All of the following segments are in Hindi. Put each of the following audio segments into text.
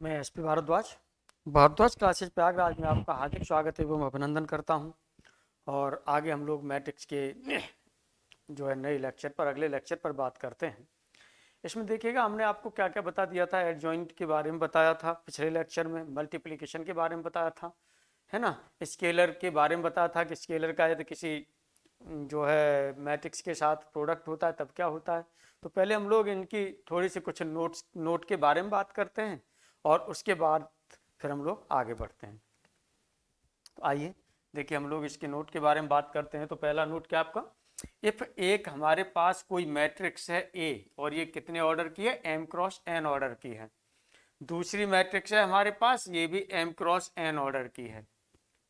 मैं एसपी भारद्वाज क्लासेज प्रयागराज में आपका हार्दिक स्वागत एवं अभिनंदन करता हूं। और आगे हम लोग मैट्रिक्स के जो है नए लेक्चर पर अगले लेक्चर पर बात करते हैं। इसमें देखिएगा हमने आपको क्या क्या बता दिया था। एडजॉइंट के बारे में बताया था पिछले लेक्चर में, मल्टीप्लिकेशन के बारे में बताया था, है ना। स्केलर के बारे में बताया था कि स्केलर का यदि किसी जो है मैट्रिक्स के साथ प्रोडक्ट होता है तब क्या होता है। तो पहले हम लोग इनकी थोड़ी सी कुछ नोट के बारे में बात करते हैं और उसके बाद फिर हम लोग आगे बढ़ते हैं। तो आइए देखिए हम लोग इसके नोट के बारे में बात करते हैं। तो पहला नोट क्या आपका, इफ एक हमारे पास कोई मैट्रिक्स है ए और ये कितने ऑर्डर की है, एम क्रॉस एन ऑर्डर की है। दूसरी मैट्रिक्स है हमारे पास, ये भी एम क्रॉस एन ऑर्डर की है।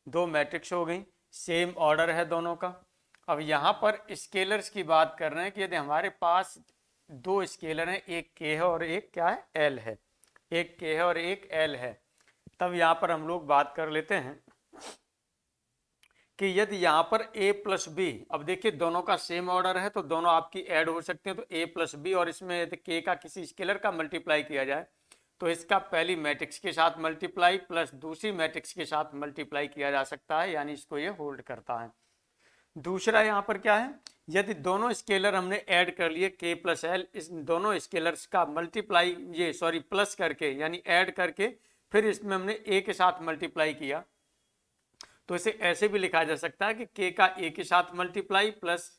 दो मैट्रिक्स हो गई, सेम ऑर्डर है दोनों का। अब यहाँ पर स्केलर्स की बात कर रहे हैं कि यदि हमारे पास दो स्केलर हैं, एक के है और एक क्या है, एल है। एक के है और एक एल है। तब यहाँ पर हम लोग बात कर लेते हैं कि यदि यहाँ पर a प्लस बी, अब देखिए दोनों का सेम ऑर्डर है तो दोनों आपकी ऐड हो सकते हैं। तो a प्लस बी और इसमें यदि k का किसी स्केलर का मल्टीप्लाई किया जाए तो इसका पहली मैट्रिक्स के साथ मल्टीप्लाई प्लस दूसरी मैट्रिक्स के साथ मल्टीप्लाई किया जा सकता है, यानी इसको ये होल्ड करता है। दूसरा यहाँ पर क्या है, यदि दोनों स्केलर हमने ऐड कर लिए k प्लस एल, इस दोनों स्केलर्स का मल्टीप्लाई प्लस करके यानी ऐड करके फिर इसमें हमने a के साथ मल्टीप्लाई किया, तो इसे ऐसे भी लिखा जा सकता है कि k का a के साथ मल्टीप्लाई प्लस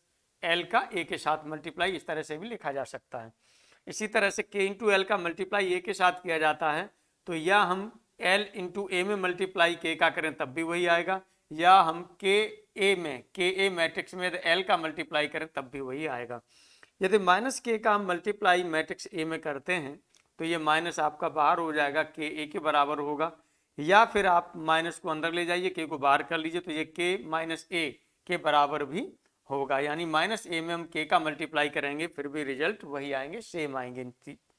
l का a के साथ मल्टीप्लाई, इस तरह से भी लिखा जा सकता है। इसी तरह से k इंटू एल का मल्टीप्लाई a के साथ किया जाता है, तो या हम l इंटू ए में मल्टीप्लाई k का करें तब भी वही आएगा, या हम के ए मैट्रिक्स में यदि l का मल्टीप्लाई करें तब भी वही आएगा। यदि माइनस k का हम मल्टीप्लाई मैट्रिक्स a में करते हैं तो ये माइनस आपका बाहर हो जाएगा, के ए के बराबर होगा। या फिर आप माइनस को अंदर ले जाइए, के को बाहर कर लीजिए तो ये के माइनस ए के बराबर भी होगा। यानी माइनस ए में हम के का मल्टीप्लाई करेंगे फिर भी रिजल्ट वही आएंगे, सेम आएंगे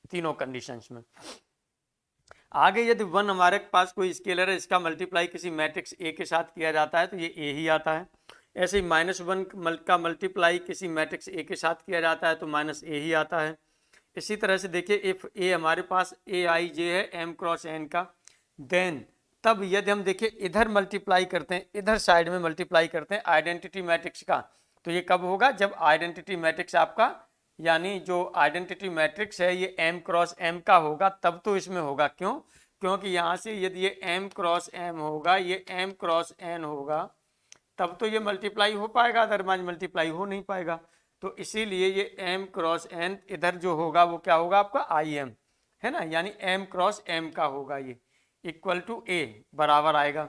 तीनों कंडीशंस में। आगे यदि वन हमारे पास कोई स्केलर है, इसका मल्टीप्लाई किसी मैट्रिक्स ए के साथ किया जाता है तो ये ए ही आता है। ऐसे ही माइनस वन का मल्टीप्लाई किसी मैट्रिक्स ए के साथ किया जाता है तो माइनस ए ही आता है। इसी तरह से देखिए इफ ए हमारे पास ए आई जे है एम क्रॉस एन का, देन तब यदि हम देखिए इधर मल्टीप्लाई करते हैं, इधर साइड में मल्टीप्लाई करते हैं आइडेंटिटी मैट्रिक्स का, तो ये कब होगा, जब आइडेंटिटी मैट्रिक्स आपका यानी जो आइडेंटिटी मैट्रिक्स है ये m क्रॉस m का होगा, तब तो इसमें होगा। क्यों, क्योंकि यहाँ से यदि ये m क्रॉस m होगा, ये m क्रॉस n होगा, तब तो ये मल्टीप्लाई हो पाएगा, अदरवाइज मल्टीप्लाई हो नहीं पाएगा। तो इसीलिए ये m क्रॉस n इधर जो होगा वो क्या होगा आपका im, है ना, यानी m क्रॉस m का होगा, ये इक्वल टू a बराबर आएगा।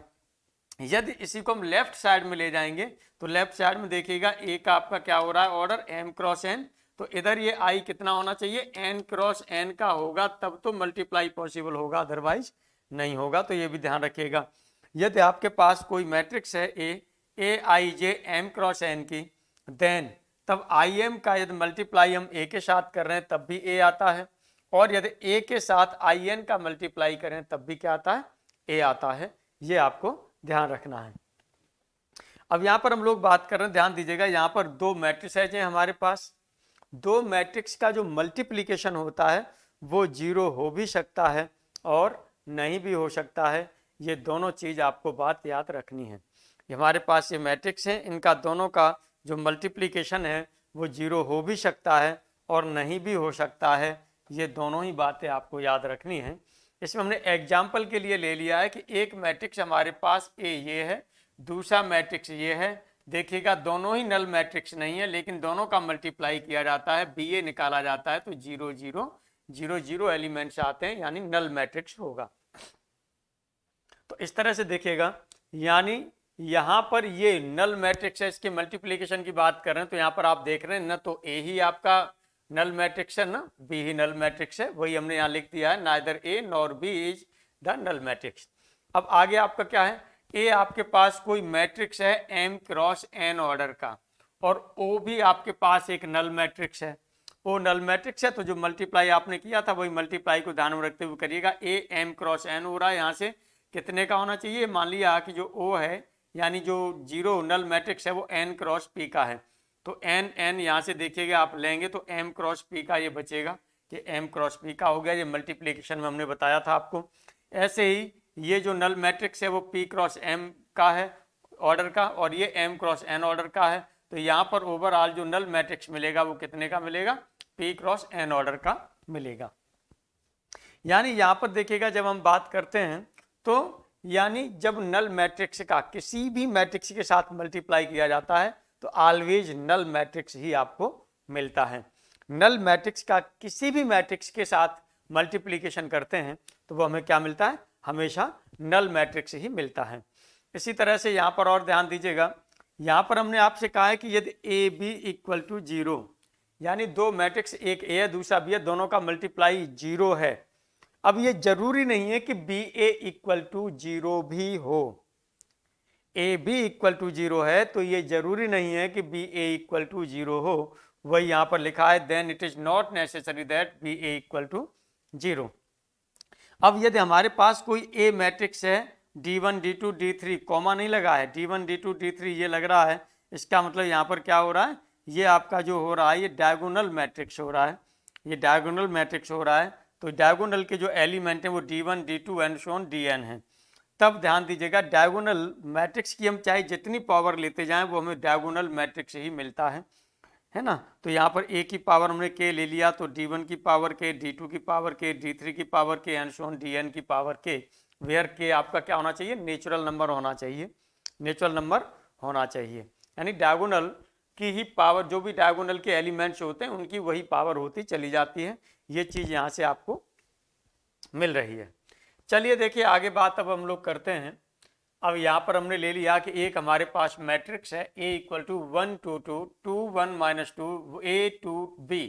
यदि इसी को हम लेफ्ट साइड में ले जाएंगे तो लेफ्ट साइड में देखिएगा a का आपका क्या हो रहा है ऑर्डर, m क्रॉस n, तो इधर ये i कितना होना चाहिए, n क्रॉस n का होगा, तब तो मल्टीप्लाई पॉसिबल होगा, अदरवाइज नहीं होगा। तो ये भी ध्यान रखिएगा। यदि आपके पास कोई मैट्रिक्स है ए आई जे एम क्रॉस एन की, देन तब आई एम का यदि मल्टीप्लाई हम ए के साथ कर रहे हैं तब भी ए आता है, और यदि ए के साथ आई एन का मल्टीप्लाई करें तब भी क्या आता है, ए आता है। ये आपको ध्यान रखना है। अब यहाँ पर हम लोग बात कर रहे हैं, ध्यान दीजिएगा, यहाँ पर दो मैट्रिक्स है हमारे पास। दो मैट्रिक्स का जो मल्टीप्लिकेशन होता है वो जीरो हो भी सकता है और नहीं भी हो सकता है। ये दोनों चीज़ आपको बात याद रखनी है। हमारे पास ये मैट्रिक्स हैं, इनका दोनों का जो मल्टीप्लिकेशन है वो जीरो हो भी सकता है और नहीं भी हो सकता है। ये दोनों ही बातें आपको याद रखनी है। इसमें हमने एग्जाम्पल के लिए ले लिया है कि एक मैट्रिक्स हमारे पास ए ये है, दूसरा मैट्रिक्स ये है। देखिएगा दोनों ही नल मैट्रिक्स नहीं है, लेकिन दोनों का मल्टीप्लाई किया जाता है, बी ए निकाला जाता है, तो zero zero zero zero elements आते हैं, यानी नल मैट्रिक्स होगा। तो इस तरह से देखिएगा, यानी यहाँ पर ये नल मैट्रिक्स है, इसके मल्टीप्लिकेशन की बात कर रहे हैं तो यहाँ पर आप देख रहे हैं न तो ए ही आपका नल मैट्रिक्स है ना बी ही नल मैट्रिक्स है, वही हमने यहाँ लिख दिया है, neither A nor B is the null matrix. अब आगे आपका क्या है, ए आपके पास कोई मैट्रिक्स है एम क्रॉस एन ऑर्डर का, और ओ भी आपके पास एक नल मैट्रिक्स है। ओ नल मैट्रिक्स है तो जो मल्टीप्लाई आपने किया था वही मल्टीप्लाई को ध्यान में रखते हुए करिएगा। ए एम क्रॉस एन हो रहा है, यहाँ से कितने का होना चाहिए, मान लिया कि जो ओ है यानी जो जीरो नल मैट्रिक्स है वो एन क्रॉस पी का है, तो एन एन यहाँ से देखिएगा आप लेंगे तो एम क्रॉस पी का ये बचेगा कि एम क्रॉस पी का हो गया। ये मल्टीप्लिकेशन में हमने बताया था आपको। ऐसे ही ये जो नल मैट्रिक्स है वो P क्रॉस M का है ऑर्डर का, और ये M क्रॉस N ऑर्डर का है। तो यहाँ पर ओवरऑल जो नल मैट्रिक्स मिलेगा वो कितने का मिलेगा? P क्रॉस N ऑर्डर का मिलेगा। यानी यहाँ पर देखिएगा जब हम बात करते हैं तो यानी जब नल मैट्रिक्स का किसी भी मैट्रिक्स के साथ मल्टीप्लाई किया जाता है तो ऑलवेज नल मैट्रिक्स ही आपको मिलता है। नल मैट्रिक्स का किसी भी मैट्रिक्स के साथ मल्टीप्लिकेशन करते हैं तो वो हमें क्या मिलता है? हमेशा नल मैट्रिक्स ही मिलता है। इसी तरह से यहाँ पर और ध्यान दीजिएगा, यहाँ पर हमने आपसे कहा है कि यदि ए बी इक्वल टू 0, यानी दो मैट्रिक्स एक ए है दूसरा बी है, दोनों का मल्टीप्लाई 0 है। अब ये जरूरी नहीं है कि बी ए इक्वल टू 0 भी हो। ए बी इक्वल टू 0 है तो ये जरूरी नहीं है कि बी ए इक्वल टू 0 हो। वही यहाँ पर लिखा है then it is not necessary that B A equal to 0। अब यदि हमारे पास कोई ए मैट्रिक्स है D1 D2 D3, कॉमा नहीं लगा है, D1 D2 D3 ये लग रहा है, इसका मतलब यहाँ पर क्या हो रहा है? ये आपका जो हो रहा है ये डायगोनल मैट्रिक्स हो रहा है, ये डायगोनल मैट्रिक्स हो रहा है। तो डायगोनल के जो एलिमेंट हैं वो D1 D2 and so on Dn है। तब ध्यान दीजिएगा डायगोनल मैट्रिक्स की हम चाहे जितनी पावर लेते जाएं वो हमें डायगोनल मैट्रिक्स ही मिलता है ना। तो यहाँ पर ए की पावर हमने के ले लिया तो D1 की पावर के, D2 की पावर के, D3 की पावर के एंड सो ऑन Dn की पावर के, वेयर के आपका क्या होना चाहिए? नेचुरल नंबर होना चाहिए, नेचुरल नंबर होना चाहिए। यानी डायगोनल की ही पावर, जो भी डायगोनल के एलिमेंट्स होते हैं उनकी वही पावर होती चली जाती है। ये चीज़ यहाँ से आपको मिल रही है। चलिए देखिए आगे बात अब हम लोग करते हैं। अब यहाँ पर हमने ले लिया कि एक हमारे पास मैट्रिक्स है A equal to 1 2 2 2 1 minus 2 A 2 B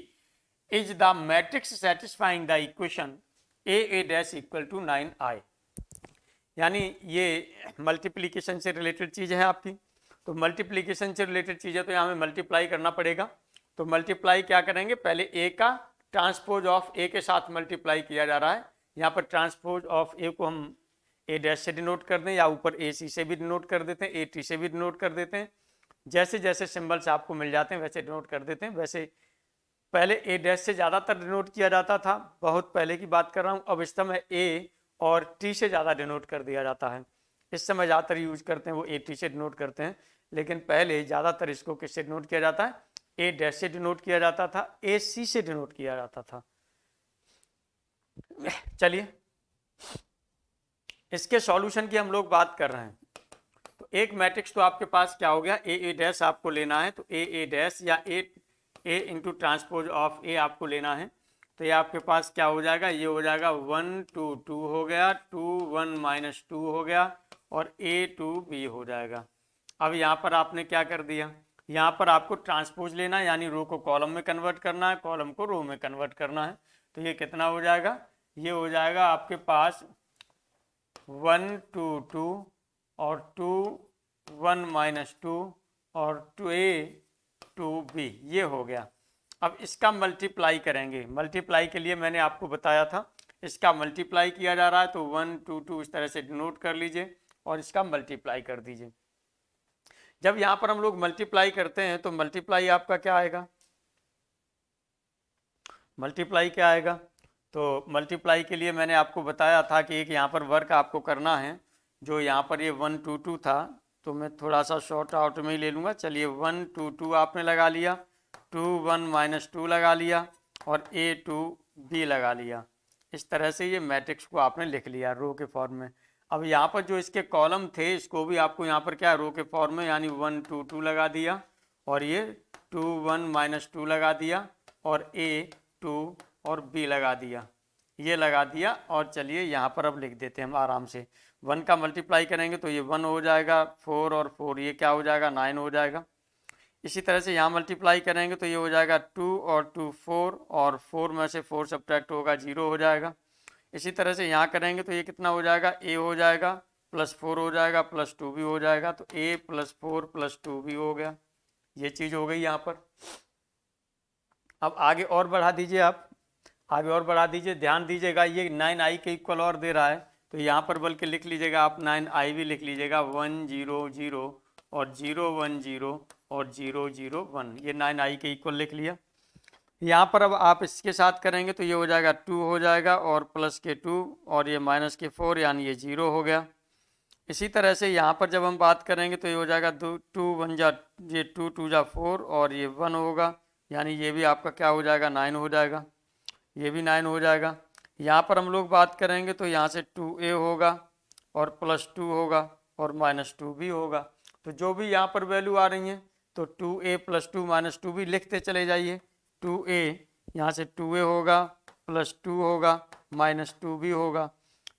is the matrix satisfying the equation A dash equal to 9I। यानी ये मल्टीप्लिकेशन से रिलेटेड चीज़ है आपकी। तो मल्टीप्लिकेशन से रिलेटेड चीज़ है तो यहाँ हमें मल्टीप्लाई करना पड़ेगा। तो मल्टीप्लाई क्या करेंगे? पहले ए का ट्रांसपोज ऑफ ए के साथ मल्टीप्लाई किया जा रहा है। यहाँ पर ट्रांसपोज ऑफ ए को हम ए डैश से डिनोट कर दें या ऊपर ए सी से भी डिनोट कर देते हैं, ए टी से भी डिनोट कर देते हैं। जैसे जैसे सिंबल्स आपको मिल जाते हैं वैसे डिनोट कर देते हैं। वैसे पहले ए डैश से ज़्यादातर डिनोट किया जाता था, बहुत पहले की बात कर रहा हूँ। अब इस समय ए और टी से ज़्यादा डिनोट कर दिया जाता है। इस समय ज़्यादातर यूज करते हैं वो ए टी से डिनोट करते हैं, लेकिन पहले ज़्यादातर इसको किससे डिनोट किया जाता है? ए डैश से डिनोट किया जाता था, ए सी से डिनोट किया जाता था। चलिए इसके सॉल्यूशन की हम लोग बात कर रहे हैं। तो एक मैट्रिक्स तो आपके पास क्या हो गया? ए डैश आपको लेना है, तो ए डैश या ए इंटू ट्रांसपोज ऑफ ए आपको लेना है। तो ये आपके पास क्या हो जाएगा? ये हो जाएगा 1 2 2 हो गया, 2 1 माइनस 2 हो गया और A 2 B हो जाएगा। अब यहाँ पर आपने क्या कर दिया? यहाँ पर आपको ट्रांसपोज लेना है, यानी रो को कॉलम में कन्वर्ट करना है, कॉलम को रो में कन्वर्ट करना है। तो ये कितना हो जाएगा? ये हो जाएगा आपके पास 1 2 2 और 2 1 माइनस 2 और 2A 2B, ये हो गया। अब इसका मल्टीप्लाई करेंगे। मल्टीप्लाई के लिए मैंने आपको बताया था इसका मल्टीप्लाई किया जा रहा है, तो 1 2 2 इस तरह से डिनोट कर लीजिए और इसका मल्टीप्लाई कर दीजिए। जब यहाँ पर हम लोग मल्टीप्लाई करते हैं तो मल्टीप्लाई आपका क्या आएगा? मल्टीप्लाई क्या आएगा? तो मल्टीप्लाई के लिए मैंने आपको बताया था कि एक यहाँ पर वर्क आपको करना है। जो यहाँ पर ये 1 2 2 था तो मैं थोड़ा सा शॉर्ट आउट में ही ले लूँगा। चलिए 1 2 2 आपने लगा लिया, 2 1 माइनस 2 लगा लिया और A 2 B लगा लिया। इस तरह से ये मैट्रिक्स को आपने लिख लिया रो के फॉर्म में। अब यहाँ पर जो इसके कॉलम थे इसको भी आपको यहाँ पर क्या रो के फॉर्म में, यानी 1 2 2 लगा दिया और ये 2 1 माइनस 2 लगा दिया और A 2 और B लगा दिया, ये लगा दिया। और चलिए यहाँ पर अब लिख देते हैं हम आराम से। 1 का मल्टीप्लाई करेंगे तो ये 1 हो जाएगा, 4 और 4 ये क्या हो जाएगा? 9 हो जाएगा। इसी तरह से यहाँ मल्टीप्लाई करेंगे तो ये हो जाएगा 2 और 2 4 और 4 में से 4 सब्ट्रैक्ट होगा 0 हो जाएगा। इसी तरह से यहाँ करेंगे तो ये कितना हो जाएगा? A हो जाएगा प्लस 4 हो जाएगा प्लस 2 भी हो जाएगा, तो A प्लस 4 प्लस 2 भी हो गया। ये चीज़ हो गई यहाँ पर। अब आगे और बढ़ा दीजिए, आप आगे और बढ़ा दीजिए। ध्यान दीजिएगा ये 9I के इक्वल और दे रहा है, तो यहाँ पर बल्कि लिख लीजिएगा आप 9I भी लिख लीजिएगा। 1 0 0 और 0 1 0 और 0 0 1, ये 9I के इक्वल लिख लिया। यहाँ पर अब आप इसके साथ करेंगे तो ये हो जाएगा 2 हो जाएगा और प्लस के 2 और ये माइनस के 4 यानी ये 0 हो गया। इसी तरह से यहाँ पर जब हम बात करेंगे तो ये हो जाएगा 2 1 जा, ये 2 2 जा 4 और ये 1 होगा, यानी ये भी आपका क्या हो जाएगा 9 हो जाएगा, ये भी 9 हो जाएगा। यहाँ पर हम लोग बात करेंगे तो यहाँ से 2a होगा और प्लस 2 होगा और माइनस 2 भी होगा। तो जो भी यहाँ पर वैल्यू आ रही हैं तो 2a प्लस 2 माइनस 2 भी लिखते चले जाइए। 2a यहाँ से 2a होगा प्लस 2 होगा माइनस 2 भी होगा।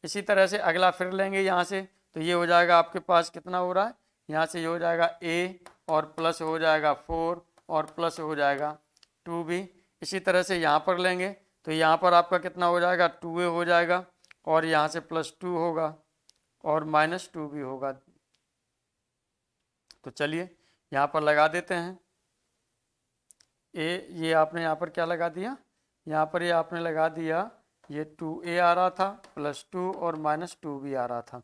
इसी तरह से अगला फिर लेंगे यहाँ से तो ये हो जाएगा आपके पास कितना हो रहा है, यहाँ से ये हो जाएगा a और प्लस हो जाएगा 4 और प्लस हो जाएगा 2 भी। इसी तरह से यहाँ पर लेंगे तो यहाँ पर आपका कितना हो जाएगा 2a हो जाएगा और यहाँ से प्लस 2 होगा और माइनस 2 भी होगा। तो चलिए यहाँ पर लगा देते हैं ये आपने यहाँ पर क्या लगा दिया, यहाँ पर ये आपने लगा दिया ये 2a आ रहा था प्लस 2 और माइनस 2 भी आ रहा था।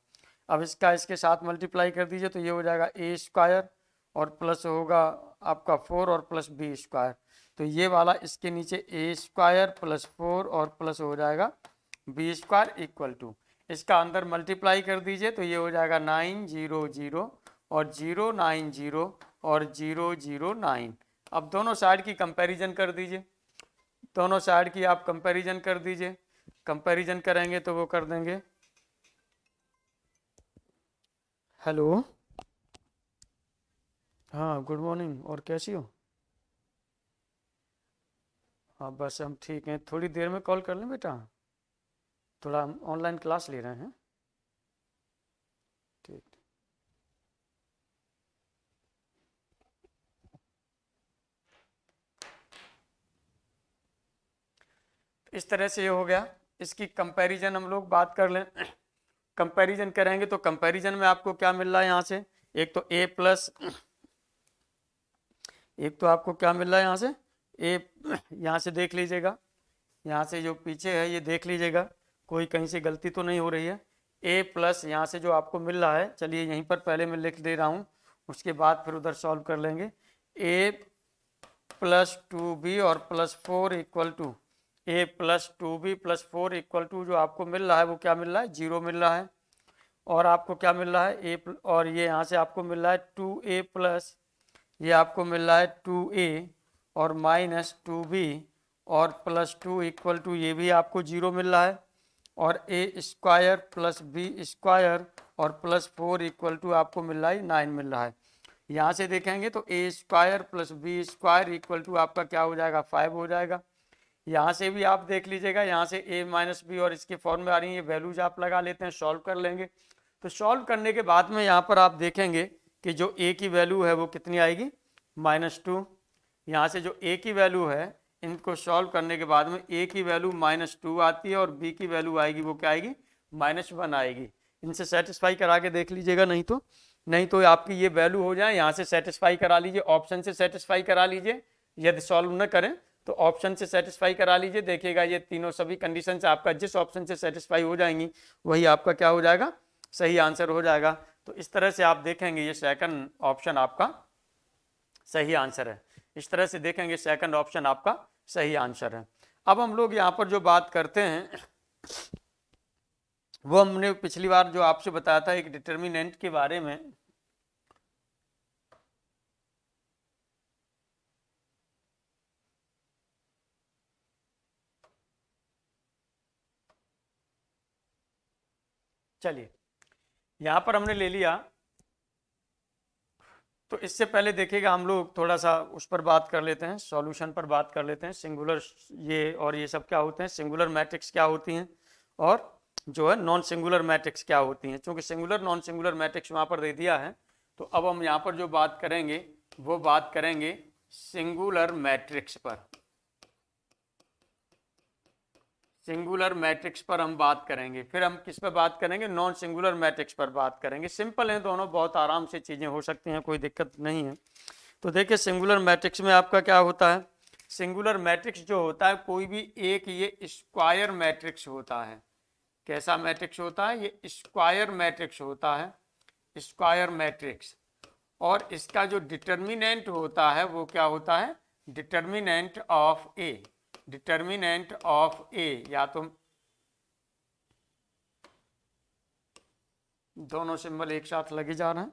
अब इसका इसके साथ मल्टीप्लाई कर दीजिए तो ये हो जाएगा a स्क्वायर और प्लस होगा आपका 4 और प्लस b स्क्वायर। तो ये वाला इसके नीचे a स्क्वायर प्लस 4 और प्लस हो जाएगा b स्क्वायर इक्वल टू, इसका अंदर मल्टीप्लाई कर दीजिए तो ये हो जाएगा 9 0 0 और 0 9 0 और 0 0 9। अब दोनों साइड की कंपैरिजन कर दीजिए, दोनों साइड की आप कंपैरिजन कर दीजिए। कंपैरिजन करेंगे तो वो कर देंगे, हेलो हाँ गुड मॉर्निंग और कैसी हो। हाँ बस हम ठीक हैं, थोड़ी देर में कॉल कर लें बेटा, थोड़ा हम ऑनलाइन क्लास ले रहे हैं। ठीक, इस तरह से ये हो गया। इसकी कंपैरिजन हम लोग बात कर लें, कंपैरिजन करेंगे तो कंपैरिजन में आपको क्या मिल रहा है यहाँ से, एक तो a प्लस, एक तो आपको क्या मिल रहा है यहाँ से a, यहाँ से देख लीजिएगा, यहाँ से जो पीछे है ये देख लीजिएगा कोई कहीं से गलती तो नहीं हो रही है। a प्लस यहाँ से जो आपको मिल रहा है, चलिए यहीं पर पहले मैं लिख दे रहा हूँ उसके बाद फिर उधर सॉल्व कर लेंगे। a प्लस 2b और plus 4 equal to a plus 2b plus 4 equal to जो आपको मिल रहा है वो क्या मिल रहा है 0 मिल रहा है। और आपको क्या मिल रहा है और ये यहाँ से आपको मिल रहा है 2a प्लस, ये आपको मिल रहा है 2a और माइनस 2b और प्लस 2 इक्वल टू ये भी आपको 0 मिल रहा है। और a square plus b square और प्लस 4 इक्वल टू आपको मिल रहा है 9 मिल रहा है। यहाँ से देखेंगे तो a square plus b square equal to आपका क्या हो जाएगा 5 हो जाएगा। यहाँ से भी आप देख लीजिएगा, यहाँ से a माइनस बी और इसके फॉर्म में आ रही है, ये वैल्यूज आप लगा लेते हैं, सॉल्व कर लेंगे। तो सॉल्व करने के बाद में यहाँ पर आप देखेंगे कि जो a की वैल्यू है वो कितनी आएगी -2। यहाँ से जो a की वैल्यू है इनको सॉल्व करने के बाद में a की वैल्यू -2 आती है और b की वैल्यू आएगी वो क्या आएगी -1 आएगी। इनसे सेटिस्फाई करा के देख लीजिएगा, नहीं तो आपकी ये वैल्यू हो जाए, यहाँ से सेटिस्फाई करा लीजिए, ऑप्शन से सेटिस्फाई करा लीजिए, यदि सॉल्व न करें तो ऑप्शन से सेटिस्फाई करा लीजिए। देखिएगा ये तीनों सभी कंडीशन से आपका जिस ऑप्शन से सेटिस्फाई हो जाएंगी वही आपका क्या हो जाएगा सही आंसर हो जाएगा। तो इस तरह से आप देखेंगे ये सेकंड ऑप्शन आपका सही आंसर है, इस तरह से देखेंगे सेकंड ऑप्शन आपका सही आंसर है। अब हम लोग यहाँ पर जो बात करते हैं वो हमने पिछली बार जो आपसे बताया था एक डिटर्मिनेंट के बारे में। चलिए यहाँ पर हमने ले लिया, तो इससे पहले देखिएगा हम लोग थोड़ा सा उस पर बात कर लेते हैं, सॉल्यूशन पर बात कर लेते हैं। सिंगुलर ये और ये सब क्या होते हैं, सिंगुलर मैट्रिक्स क्या होती हैं और जो है नॉन सिंगुलर मैट्रिक्स क्या होती हैं। क्योंकि सिंगुलर नॉन सिंगुलर मैट्रिक्स वहाँ पर दे दिया है, तो अब हम यहाँ पर जो बात करेंगे वो बात करेंगे सिंगुलर मैट्रिक्स पर। सिंगुलर मैट्रिक्स पर हम बात करेंगे, फिर हम किस पर बात करेंगे नॉन सिंगुलर मैट्रिक्स पर बात करेंगे। सिंपल हैं दोनों, बहुत आराम से चीज़ें हो सकती हैं, कोई दिक्कत नहीं है। तो देखिए सिंगुलर मैट्रिक्स में आपका क्या होता है, सिंगुलर मैट्रिक्स जो होता है कोई भी एक ये स्क्वायर मैट्रिक्स होता है। कैसा मैट्रिक्स होता है, ये स्क्वायर मैट्रिक्स होता है, स्क्वायर मैट्रिक्स। और इसका जो डिटर्मिनेंट होता है वो क्या होता है determinant of A, determinant of A, या तो दोनों सिंबल एक साथ लगे जा रहे हैं,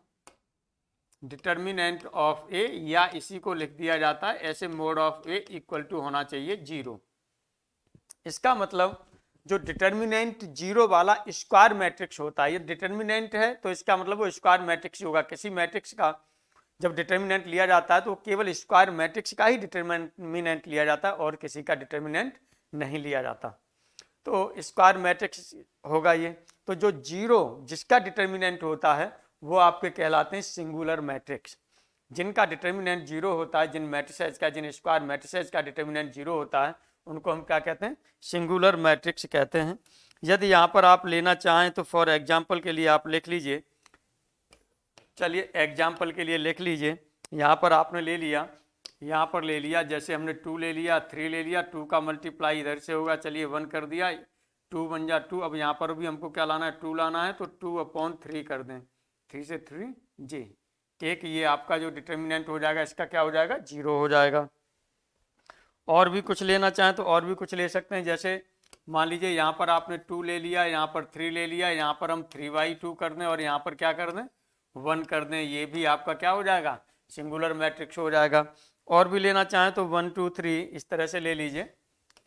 डिटर्मिनेंट ऑफ ए, या इसी को लिख दिया जाता है ऐसे, mod of A equal to होना चाहिए 0। इसका मतलब जो डिटर्मिनेंट 0 वाला स्क्वायर मैट्रिक्स होता है, ये डिटर्मिनेंट है तो इसका मतलब वो स्क्वायर मैट्रिक्स होगा। किसी मैट्रिक्स का जब डिटर्मिनेंट लिया जाता है तो केवल स्क्वायर मैट्रिक्स का ही डिटर्मिनेंट लिया जाता है और किसी का डिटर्मिनेंट नहीं लिया जाता। तो स्क्वायर मैट्रिक्स होगा ये। तो जो 0 जिसका डिटर्मिनेंट होता है वो आपके कहलाते हैं सिंगुलर मैट्रिक्स। जिनका डिटर्मिनेंट 0 होता है, जिन मैट्रिसेस का, जिन स्क्वायर मैट्रिसेस का डिटर्मिनेंट 0 होता है, उनको हम क्या कहते हैं? सिंगुलर मैट्रिक्स कहते हैं। यदि यहाँ पर आप लेना चाहें तो फॉर एग्जाम्पल के लिए आप लिख लीजिए, चलिए एग्जाम्पल के लिए लिख लीजिए, यहाँ पर आपने ले लिया, यहाँ पर ले लिया, जैसे हमने 2 ले लिया, 3 ले लिया, 2 का मल्टीप्लाई इधर से होगा, चलिए 1 कर दिया, 2 बन जा 2। अब यहाँ पर भी हमको क्या लाना है? 2 लाना है, तो 2/3 कर दें, 3 से 3 जी, एक ये आपका जो डिटर्मिनेंट हो जाएगा इसका क्या हो जाएगा? 0 हो जाएगा। और भी कुछ लेना चाहें तो और भी कुछ ले सकते हैं, जैसे मान लीजिए यहाँ पर आपने 2 ले लिया, यहाँ पर 3 ले लिया, यहाँ पर हम 3/2 कर दें और यहाँ पर क्या कर दें? 1 कर दें, ये भी आपका क्या हो जाएगा? सिंगुलर मैट्रिक्स हो जाएगा। और भी लेना चाहें तो 1 2 3 इस तरह से ले लीजिए,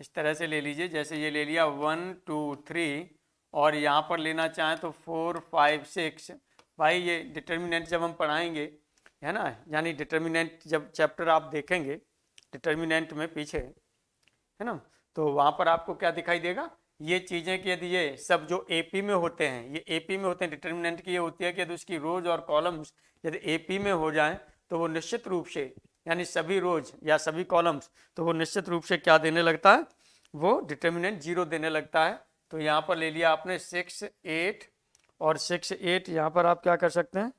इस तरह से ले लीजिए, जैसे ये ले लिया 1 2 3, और यहाँ पर लेना चाहें तो 4 5 6। भाई ये डिटर्मिनेंट जब हम पढ़ाएंगे, है ना, यानी डिटर्मिनेंट जब चैप्टर आप देखेंगे डिटर्मिनेंट में पीछे, है ना, तो वहाँ पर आपको क्या दिखाई देगा? ये चीज़ें कि यदि ये सब जो एपी में होते हैं, ये एपी में होते हैं, डिटर्मिनेंट की ये होती है कि यदि उसकी रोज और कॉलम्स यदि एपी में हो जाएं तो वो निश्चित रूप से, यानी सभी रोज या सभी कॉलम्स, तो वो निश्चित रूप से क्या देने लगता है? वो डिटर्मिनेंट 0 देने लगता है। तो यहाँ पर ले लिया आपने 6 8 और 6 8, यहाँ पर आप क्या कर सकते हैं?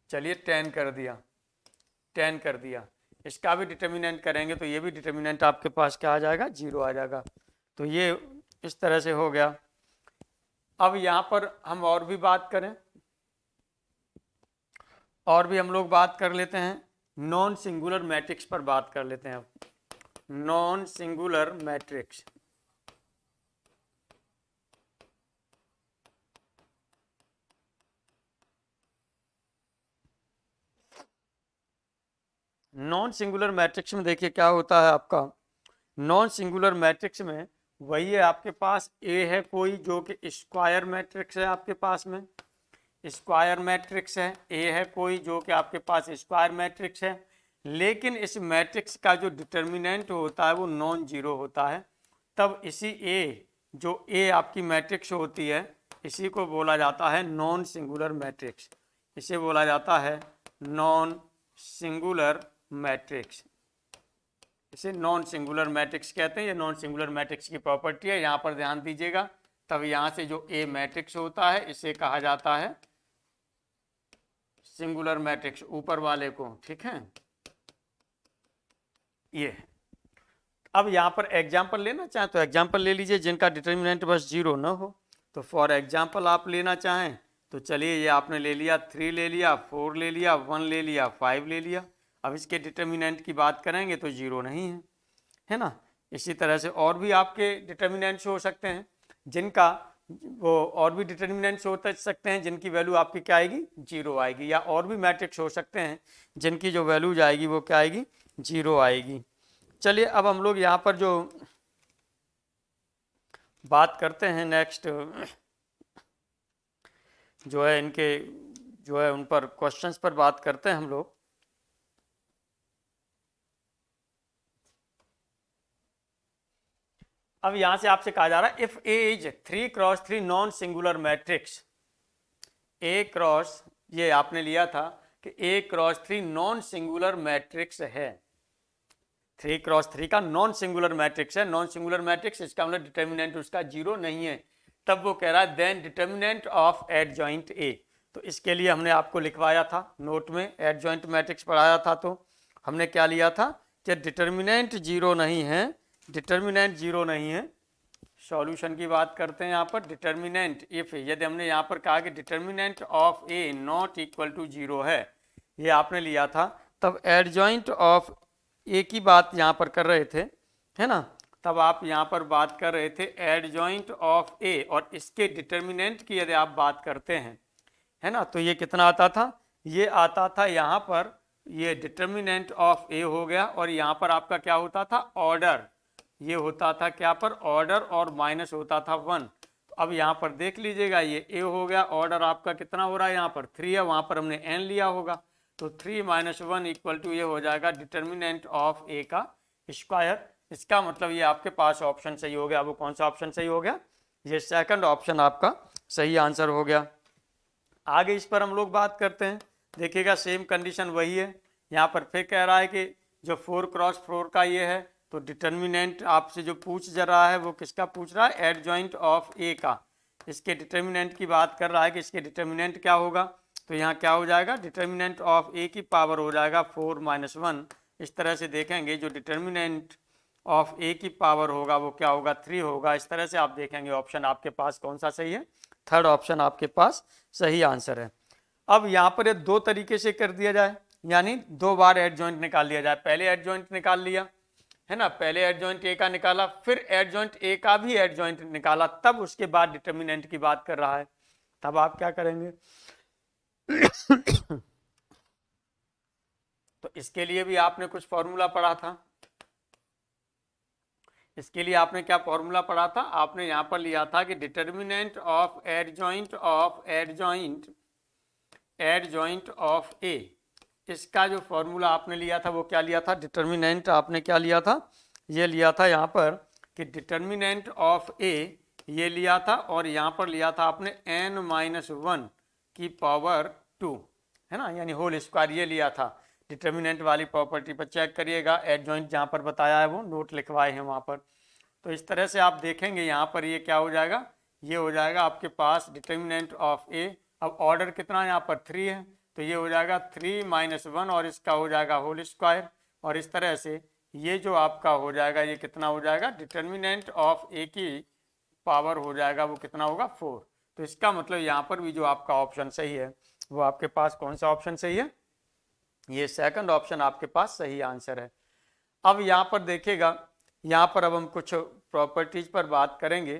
चलिए 10 कर दिया, 10 कर दिया। इसका भी डिटर्मिनेंट करेंगे तो ये भी डिटर्मिनेंट आपके पास क्या आ जाएगा? 0 आ जाएगा। तो ये इस तरह से हो गया। अब यहाँ पर हम और भी बात करें, और भी हम लोग बात कर लेते हैं, नॉन सिंगुलर मैट्रिक्स पर बात कर लेते हैं। अब non singular matrix, non singular matrix में देखिए क्या होता है आपका। नॉन सिंगुलर मैट्रिक्स में वही है, आपके पास ए है कोई जो कि स्क्वायर मैट्रिक्स है, आपके पास में स्क्वायर मैट्रिक्स है, ए है कोई जो कि आपके पास स्क्वायर मैट्रिक्स है, लेकिन इस मैट्रिक्स का जो डिटर्मिनेंट होता है वो नॉन जीरो होता है। तब इसी ए, जो ए आपकी मैट्रिक्स होती है, इसी को बोला जाता है नॉन सिंगुलर मैट्रिक्स। इसे बोला जाता है नॉन सिंगुलर मैट्रिक्स, इसे नॉन सिंगुलर मैट्रिक्स कहते हैं। ये नॉन सिंगुलर मैट्रिक्स की प्रॉपर्टी है, यहाँ पर ध्यान दीजिएगा। तब यहाँ से जो ए मैट्रिक्स होता है इसे कहा जाता है सिंगुलर मैट्रिक्स, ऊपर वाले को, ठीक है। ये अब यहाँ पर एग्जाम्पल लेना चाहें तो एग्जाम्पल ले लीजिए जिनका डिटर्मिनेंट बस 0 ना हो। तो फॉर एग्जाम्पल आप लेना चाहें तो चलिए, ये आपने ले लिया 3 ले लिया, 4 ले लिया, 1 ले लिया, 5 ले लिया। अब इसके डिटर्मिनेंट की बात करेंगे तो 0 नहीं है, है ना। इसी तरह से और भी आपके डिटर्मिनेंट्स हो सकते हैं जिनका वो, और भी डिटर्मिनेंट्स हो सकते हैं जिनकी वैल्यू आपकी क्या आएगी? 0 आएगी। या और भी मैट्रिक्स हो सकते हैं जिनकी जो वैल्यू आएगी वो क्या आएगी? 0 आएगी। चलिए अब हम लोग यहाँ पर जो बात करते हैं नेक्स्ट, जो है इनके जो है उन पर क्वेश्चंस पर बात करते हैं हम लोग। अब यहां से आपसे कहा जा रहा है if A is 3x3 non singular matrix, A cross, ये आपने लिया था कि A×3 नॉन सिंगुलर मैट्रिक्स है, 3x3 का नॉन सिंगुलर मैट्रिक्स है। नॉन सिंगुलर मैट्रिक्स इसका मतलब डिटर्मिनेंट उसका 0 नहीं है। तब वो कह रहा है then determinant of adjoint A. तो इसके लिए हमने आपको लिखवाया था नोट में, एडजॉइंट मैट्रिक्स पढ़ाया था, तो हमने क्या लिया था कि डिटर्मिनेंट 0 नहीं है, डिटर्मिनेंट 0 नहीं है। सॉल्यूशन की बात करते हैं यहाँ पर, डिटर्मिनेंट इफ, यदि हमने यहाँ पर कहा कि determinant of A not equal to 0 है, ये आपने लिया था, तब एडजॉइंट ऑफ ए की बात यहाँ पर कर रहे थे, है ना। तब आप यहाँ पर बात कर रहे थे एडजॉइंट ऑफ ए, और इसके डिटर्मिनेंट की यदि आप बात करते हैं, है ना, तो ये कितना आता था, ये आता था यहाँ पर, ये डिटर्मिनेंट ऑफ ए हो गया, और यहाँ पर आपका क्या होता था, ऑर्डर, ये होता था क्या पर, ऑर्डर, और माइनस होता था 1। तो अब यहाँ पर देख लीजिएगा, ये ए हो गया, ऑर्डर आपका कितना हो रहा है, यहाँ पर 3 है, वहाँ पर हमने एन लिया होगा, तो 3 - 1 इक्वल टू ये हो जाएगा डिटर्मिनेंट ऑफ ए का स्क्वायर। इसका मतलब ये आपके पास ऑप्शन सही हो गया। वो कौन सा ऑप्शन सही हो गया, ये सेकंड ऑप्शन आपका सही आंसर हो गया। आगे इस पर हम लोग बात करते हैं, देखिएगा सेम कंडीशन वही है। यहाँ पर फिर कह रहा है कि जो 4x4 का ये है, तो डिटर्मिनेंट आपसे जो पूछ जा रहा है वो किसका पूछ रहा है, एडजॉइंट ऑफ ए का। इसके डिटर्मिनेंट की बात कर रहा है कि इसके डिटर्मिनेंट क्या होगा, तो यहाँ क्या हो जाएगा, डिटर्मिनेंट ऑफ ए की पावर हो जाएगा 4 - 1। इस तरह से देखेंगे, जो डिटर्मिनेंट ऑफ ए की पावर होगा वो क्या होगा, 3 होगा। इस तरह से आप देखेंगे ऑप्शन आपके पास कौन सा सही है, थर्ड ऑप्शन आपके पास सही आंसर है। अब यहाँ पर ये दो तरीके से कर दिया जाए, यानी 2 बार एडजॉइंट निकाल लिया जाए। पहले एडजॉइंट निकाल लिया, है ना, पहले एडजॉइंट ए का निकाला, फिर एडजॉइंट ए का भी एडजॉइंट निकाला, तब उसके बाद डिटर्मिनेंट की बात कर रहा है। तब आप क्या करेंगे तो इसके लिए भी आपने कुछ फॉर्मूला पढ़ा था। इसके लिए आपने क्या फॉर्मूला पढ़ा था, आपने यहाँ पर लिया था कि डिटर्मिनेंट ऑफ एडजॉइंट ऑफ ए, इसका जो फॉर्मूला आपने लिया था वो क्या लिया था, डिटर्मिनेंट आपने क्या लिया था, ये लिया था यहाँ पर कि डिटर्मिनेंट ऑफ ए ये लिया था, और यहाँ पर लिया था आपने n-1 की पावर 2, है ना, यानी होल स्क्वायर, ये लिया था। डिटर्मिनेंट वाली प्रॉपर्टी पर चेक करिएगा, एडजॉइंट जहाँ पर बताया है वो नोट लिखवाए हैं वहाँ पर। तो इस तरह से आप देखेंगे यहाँ पर ये क्या हो जाएगा, ये हो जाएगा आपके पास डिटर्मिनेंट ऑफ ए। अब ऑर्डर कितना यहाँ पर 3 है, तो ये हो जाएगा 3 - 1, और इसका हो जाएगा होल स्क्वायर, और इस तरह से ये जो आपका हो जाएगा, ये कितना हो जाएगा, डिटर्मिनेंट ऑफ ए की पावर हो जाएगा वो कितना होगा, 4। तो इसका मतलब यहाँ पर भी जो आपका ऑप्शन सही है वो आपके पास कौन सा ऑप्शन सही है, ये सेकंड ऑप्शन आपके पास सही आंसर है। अब यहाँ पर देखिएगा, यहाँ पर अब हम कुछ प्रॉपर्टीज पर बात करेंगे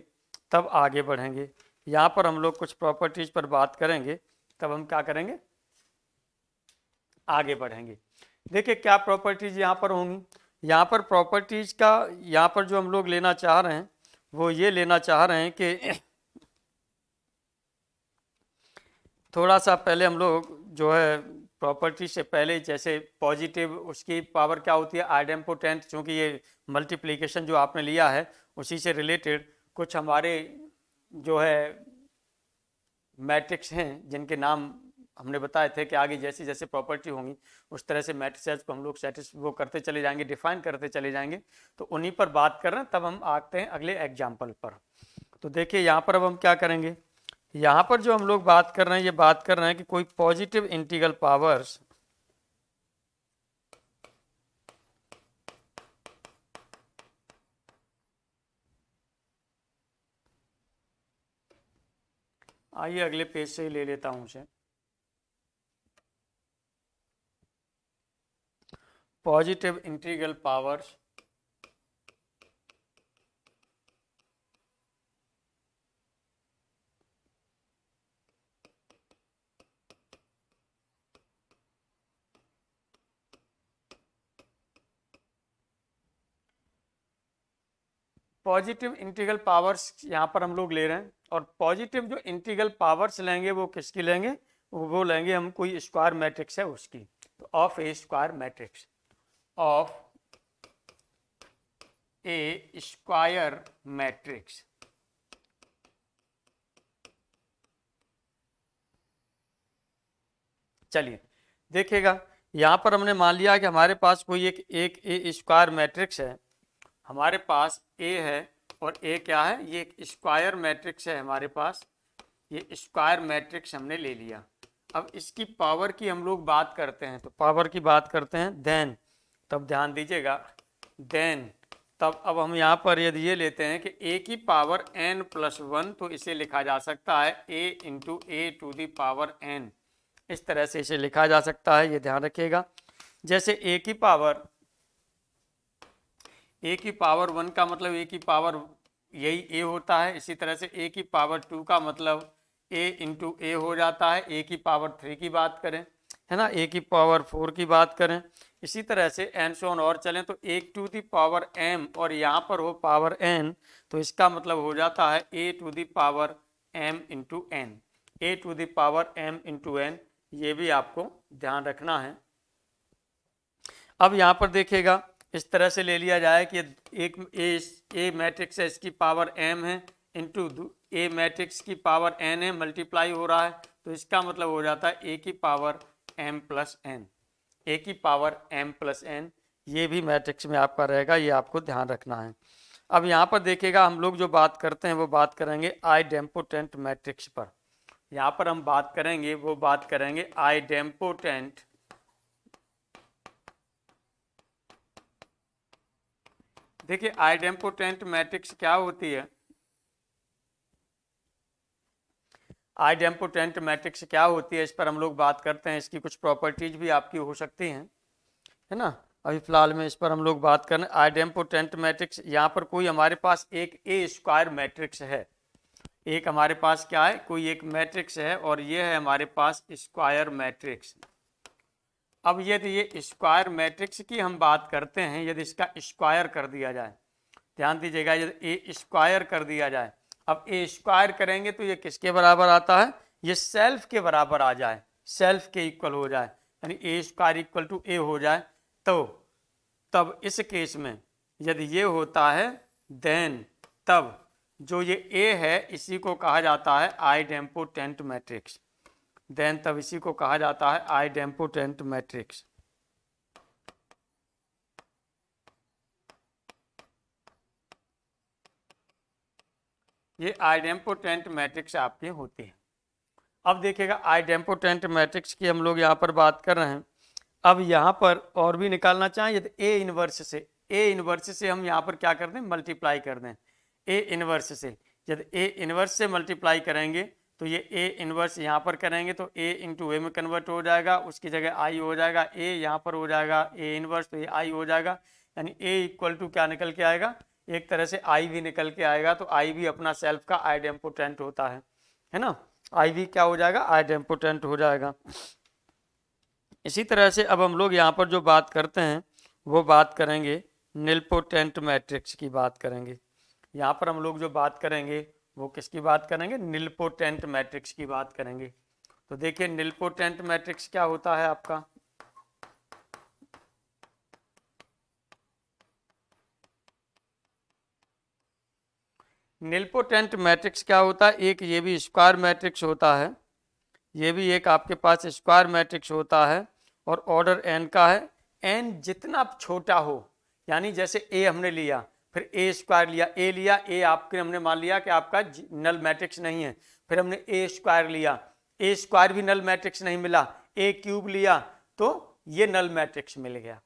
तब आगे बढ़ेंगे। यहाँ पर हम लोग कुछ प्रॉपर्टीज पर बात करेंगे तब हम क्या करेंगे, आगे बढ़ेंगे। देखिए क्या प्रॉपर्टीज यहाँ पर होंगी। यहाँ पर प्रॉपर्टीज का यहाँ पर जो हम लोग लेना चाह रहे हैं वो ये लेना चाह रहे हैं कि थोड़ा सा पहले हम लोग जो है प्रॉपर्टी से पहले, जैसे पॉजिटिव उसकी पावर क्या होती है, आइडेम्पोटेंट, चूँकि ये मल्टीप्लिकेशन जो आपने लिया है उसी से रिलेटेड कुछ हमारे जो है मैट्रिक्स हैं जिनके नाम हमने बताए थे कि आगे जैसी जैसे प्रॉपर्टी होंगी उस तरह से मैट्रिसेस को हम लोग वो करते चले जाएंगे, डिफाइन करते चले जाएंगे। तो उन्हीं पर बात कर रहे हैं। तब हम आते हैं अगले एग्जाम्पल पर। तो देखिए यहाँ पर अब हम क्या करेंगे, यहाँ पर जो हम लोग बात कर रहे हैं, ये बात कर रहे हैं कि कोई पॉजिटिव इंटीग्रल पावर्स आइए अगले पेज से ही ले लेता हूँ उसे। Positive integral powers positive integral powers यहाँ पर हम लोग ले रहे हैं, और पॉजिटिव जो इंटीग्रल पावर्स लेंगे वो किसकी लेंगे, वो लेंगे हम कोई स्क्वायर मैट्रिक्स है उसकी। तो of A square matrix, of A square matrix. चलिए देखिएगा, यहाँ पर हमने मान लिया कि हमारे पास कोई एक ए स्क्वायर मैट्रिक्स है। हमारे पास ए है और ए क्या है, ये एक स्क्वायर मैट्रिक्स है हमारे पास। ये स्क्वायर मैट्रिक्स हमने ले लिया। अब इसकी पावर की हम लोग बात करते हैं, तो पावर की बात करते हैं देन, तब ध्यान दीजिएगा देन, तब अब हम यहाँ पर यदि ये लेते हैं कि a की पावर n+1, तो इसे लिखा जा सकता है a × a to the power n। इस तरह से इसे लिखा जा सकता है, ये ध्यान रखिएगा। जैसे ए की पावर 1 का मतलब ए की पावर यही ए होता है। इसी तरह से ए की पावर 2 का मतलब ए इंटू ए हो जाता है। ए की पावर 3 की बात करें, है ना, ए की पावर 4 की बात करें, इसी तरह से एन से ऑन और चलें तो एक टू दी पावर एम और यहाँ पर हो पावर एन, तो इसका मतलब हो जाता है A to the power M into N, A to the power M into N. ये भी आपको ध्यान रखना है। अब यहाँ पर देखिएगा, इस तरह से ले लिया जाए कि एक ए मैट्रिक्स है, इसकी पावर एम है, इंटू ए मैट्रिक्स की पावर एन है, मल्टीप्लाई हो रहा है, तो इसका मतलब हो जाता है ए की पावर एम प्लस एन, ए की पावर एम प्लस एन। ये भी मैट्रिक्स में आपका रहेगा, ये आपको ध्यान रखना है। अब यहाँ पर देखिएगा, हम लोग जो बात करते हैं वो बात करेंगे आइडेम्पोटेंट मैट्रिक्स पर। यहाँ पर हम बात करेंगे, वो बात करेंगे आइडेम्पोटेंट देखिए आइडेम्पोटेंट मैट्रिक्स क्या होती है। आइडेम्पोटेंट मैट्रिक्स क्या होती है, इस पर हम लोग बात करते हैं। इसकी कुछ प्रॉपर्टीज भी आपकी हो सकती हैं, है ना। अभी फिलहाल में इस पर हम लोग बात करें आइडेम्पोटेंट मैट्रिक्स। यहाँ पर कोई हमारे पास एक ए स्क्वायर मैट्रिक्स है, एक हमारे पास क्या है, कोई एक मैट्रिक्स है, और ये है हमारे पास स्क्वायर मैट्रिक्स। अब यदि ये स्क्वायर मैट्रिक्स की हम बात करते हैं, यदि इसका स्क्वायर कर दिया जाए, ध्यान दीजिएगा, यदि ए स्क्वायर कर दिया जाए, अब ए स्क्वायर करेंगे तो ये किसके बराबर आता है, ये सेल्फ के बराबर आ जाए, सेल्फ के इक्वल हो जाए, यानी ए स्क्वायर इक्वल टू ए हो जाए, तो तब इस केस में यदि ये होता है, देन तब जो ये ए है इसी को कहा जाता है आइडेम्पोटेंट मैट्रिक्स। देन तब इसी को कहा जाता है आइडेम्पोटेंट मैट्रिक्स। ये आइडेम्पोटेंट मैट्रिक्स आपके होते हैं। अब देखिएगा आइडेम्पोटेंट मैट्रिक्स की हम लोग यहाँ पर बात कर रहे हैं। अब यहाँ पर और भी निकालना चाहें तो ए इनवर्स से हम यहाँ पर क्या कर दें, मल्टीप्लाई कर दें। ए इनवर्स से यदि ए इनवर्स से मल्टीप्लाई करेंगे तो ये ए इनवर्स यहाँ पर करेंगे तो ए इंटू ए में कन्वर्ट हो जाएगा, उसकी जगह आई हो जाएगा, ए यहाँ पर हो जाएगा ए इनवर्स, तो ये आई हो जाएगा, यानी ए इक्वल टू क्या निकल के आएगा, एक तरह से आई भी निकल के आएगा। तो आई भी अपना सेल्फ का आइडेम्पोटेंट होता है ना, आई भी क्या हो जाएगा, आइडेम्पोटेंट हो जाएगा। इसी तरह से अब हम लोग यहाँ पर जो बात करते हैं वो बात करेंगे निलपोटेंट मैट्रिक्स की बात करेंगे। यहाँ पर हम लोग जो बात करेंगे वो किसकी बात करेंगे, निलपोटेंट मैट्रिक्स की बात करेंगे। तो देखिए निलपोटेंट मैट्रिक्स क्या होता है आपका, निलपोटेंट मैट्रिक्स क्या होता है, एक ये भी स्क्वायर मैट्रिक्स होता है, ये भी एक आपके पास स्क्वायर मैट्रिक्स होता है, और ऑर्डर एन का है। एन जितना छोटा हो, यानी जैसे ए हमने लिया, फिर ए स्क्वायर लिया, ए आपके हमने मान लिया कि आपका नल मैट्रिक्स नहीं है, फिर हमने ए स्क्वायर लिया, ए स्क्वायर भी नल मैट्रिक्स नहीं मिला, ए क्यूब लिया तो ये नल मैट्रिक्स मिल गया,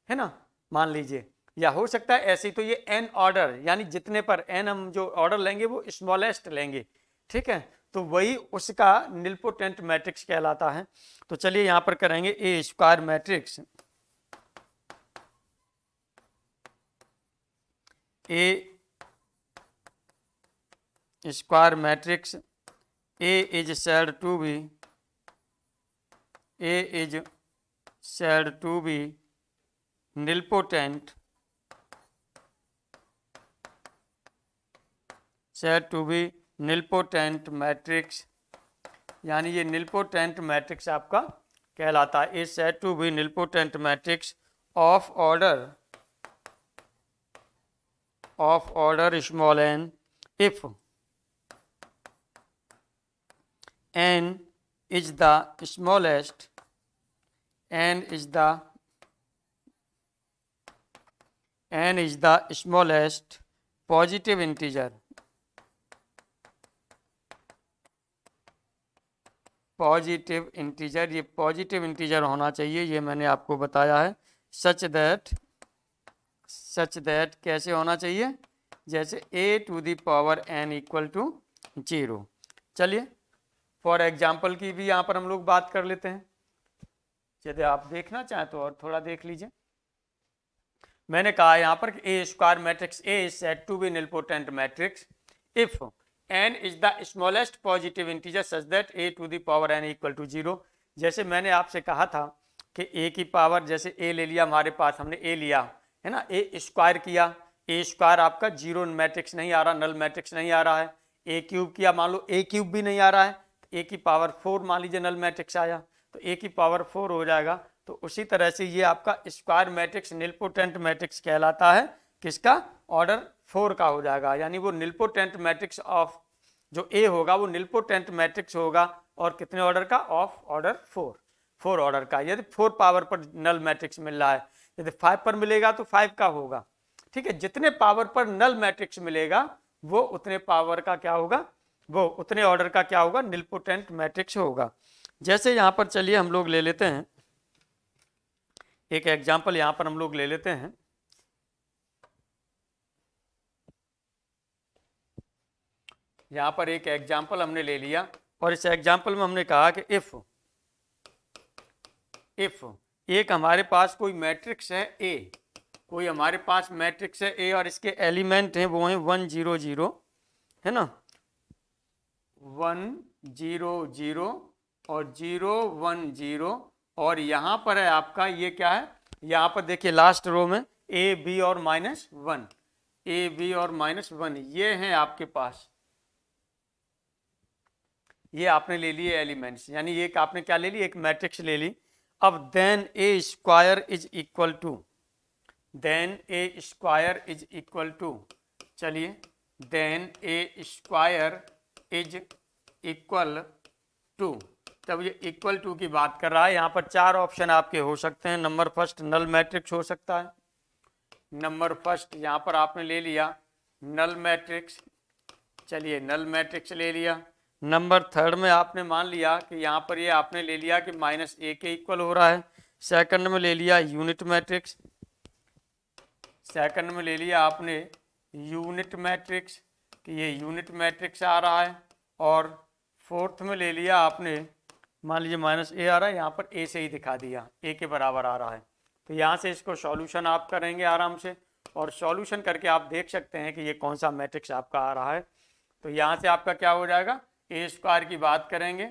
है ना, मान लीजिए। या हो सकता है ऐसे, तो ये एन ऑर्डर, यानी जितने पर एन हम जो ऑर्डर लेंगे वो स्मॉलेस्ट लेंगे, ठीक है, तो वही उसका निलपोटेंट मैट्रिक्स कहलाता है। तो चलिए यहाँ पर करेंगे A square matrix, A square matrix, A is said to be, A is said to be nilpotent, said to be nilpotent matrix, यानी ये निलपोटेंट मैट्रिक्स आपका कहलाता है। Is said to be nilpotent matrix of order small N if n is the smallest, n is the smallest positive integer, ये पॉजिटिव इंटीजर होना चाहिए, ये मैंने आपको बताया है। सच दैट कैसे होना चाहिए, जैसे a to the power n equal to 0। चलिए फॉर एग्जाम्पल की भी यहाँ पर हम लोग बात कर लेते हैं। यदि आप देखना चाहें तो और थोड़ा देख लीजिए। मैंने कहा यहाँ पर A square matrix A is said to be nilpotent matrix if n is the smallest positive integer such that a to the power n equal to 0। जैसे मैंने आपसे कहा था कि a की पावर, जैसे a ले लिया हमारे पास, हमने a लिया है ना, a स्क्वायर किया, a स्क्वायर आपका जीरो मैट्रिक्स नहीं आ रहा, नल मैट्रिक्स नहीं आ रहा है। a क्यूब किया, मान लो a क्यूब भी नहीं आ रहा है, तो a की पावर 4 मान लीजिए नल मैट्रिक्स आया, तो a की पावर 4 हो जाएगा। तो उसी तरह से ये आपका स्क्वायर मैट्रिक्स निलपोटेंट मैट्रिक्स कहलाता है, किसका? ऑर्डर 4 का हो जाएगा, यानी वो निलपोटेंट मैट्रिक्स ऑफ जो ए होगा वो निलपोटेंट मैट्रिक्स होगा, और कितने ऑर्डर का? ऑफ ऑर्डर 4 ऑर्डर का। यदि 4 पावर पर नल मैट्रिक्स मिल रहा है, यदि 5 पर मिलेगा तो 5 का होगा, ठीक है। जितने पावर पर नल मैट्रिक्स मिलेगा वो उतने पावर का क्या होगा? वो उतने ऑर्डर का क्या होगा? निलपोटेंट मैट्रिक्स होगा। जैसे यहां पर चलिए हम लोग ले लेते हैं एक एग्जाम्पल, यहां पर हम लोग ले लेते हैं। यहां पर एक एग्जाम्पल हमने ले लिया, और इस एग्जाम्पल में हमने कहा कि इफ एक हमारे पास कोई मैट्रिक्स है ए, कोई हमारे पास मैट्रिक्स है ए और इसके एलिमेंट हैं वो हैं 1 0 0, है ना, 1 0 0 और 0 1 0, और यहां पर है आपका ये क्या है? यहां पर देखिए लास्ट रो में ए बी और -1, ए बी और -1 ये हैं आपके पास, ये आपने ले लिए एलिमेंट्स, यानी एक आपने क्या ले ली? एक मैट्रिक्स ले ली। अब then A square is equal to, then A square is equal to, चलिए, then A square is equal to, तब ये इक्वल टू की बात कर रहा है। यहाँ पर 4 ऑप्शन आपके हो सकते हैं। नंबर फर्स्ट नल मैट्रिक्स हो सकता है, नंबर फर्स्ट यहाँ पर आपने ले लिया नल मैट्रिक्स, चलिए नल मैट्रिक्स ले लिया। नंबर थर्ड में आपने मान लिया कि यहाँ पर ये आपने ले लिया कि -a के इक्वल हो रहा है। सेकंड में ले लिया यूनिट मैट्रिक्स, सेकंड में ले लिया आपने यूनिट मैट्रिक्स कि ये यूनिट मैट्रिक्स आ रहा है, और फोर्थ में ले लिया आपने, मान लीजिए -a आ रहा है, यहाँ पर a से ही दिखा दिया, a के बराबर आ रहा है। तो यहाँ से इसको सॉल्यूशन आप करेंगे आराम से, और सॉल्यूशन करके आप देख सकते हैं कि ये कौन सा मैट्रिक्स आपका आ रहा है। तो यहाँ से आपका क्या हो जाएगा? ए स्क्वायर की बात करेंगे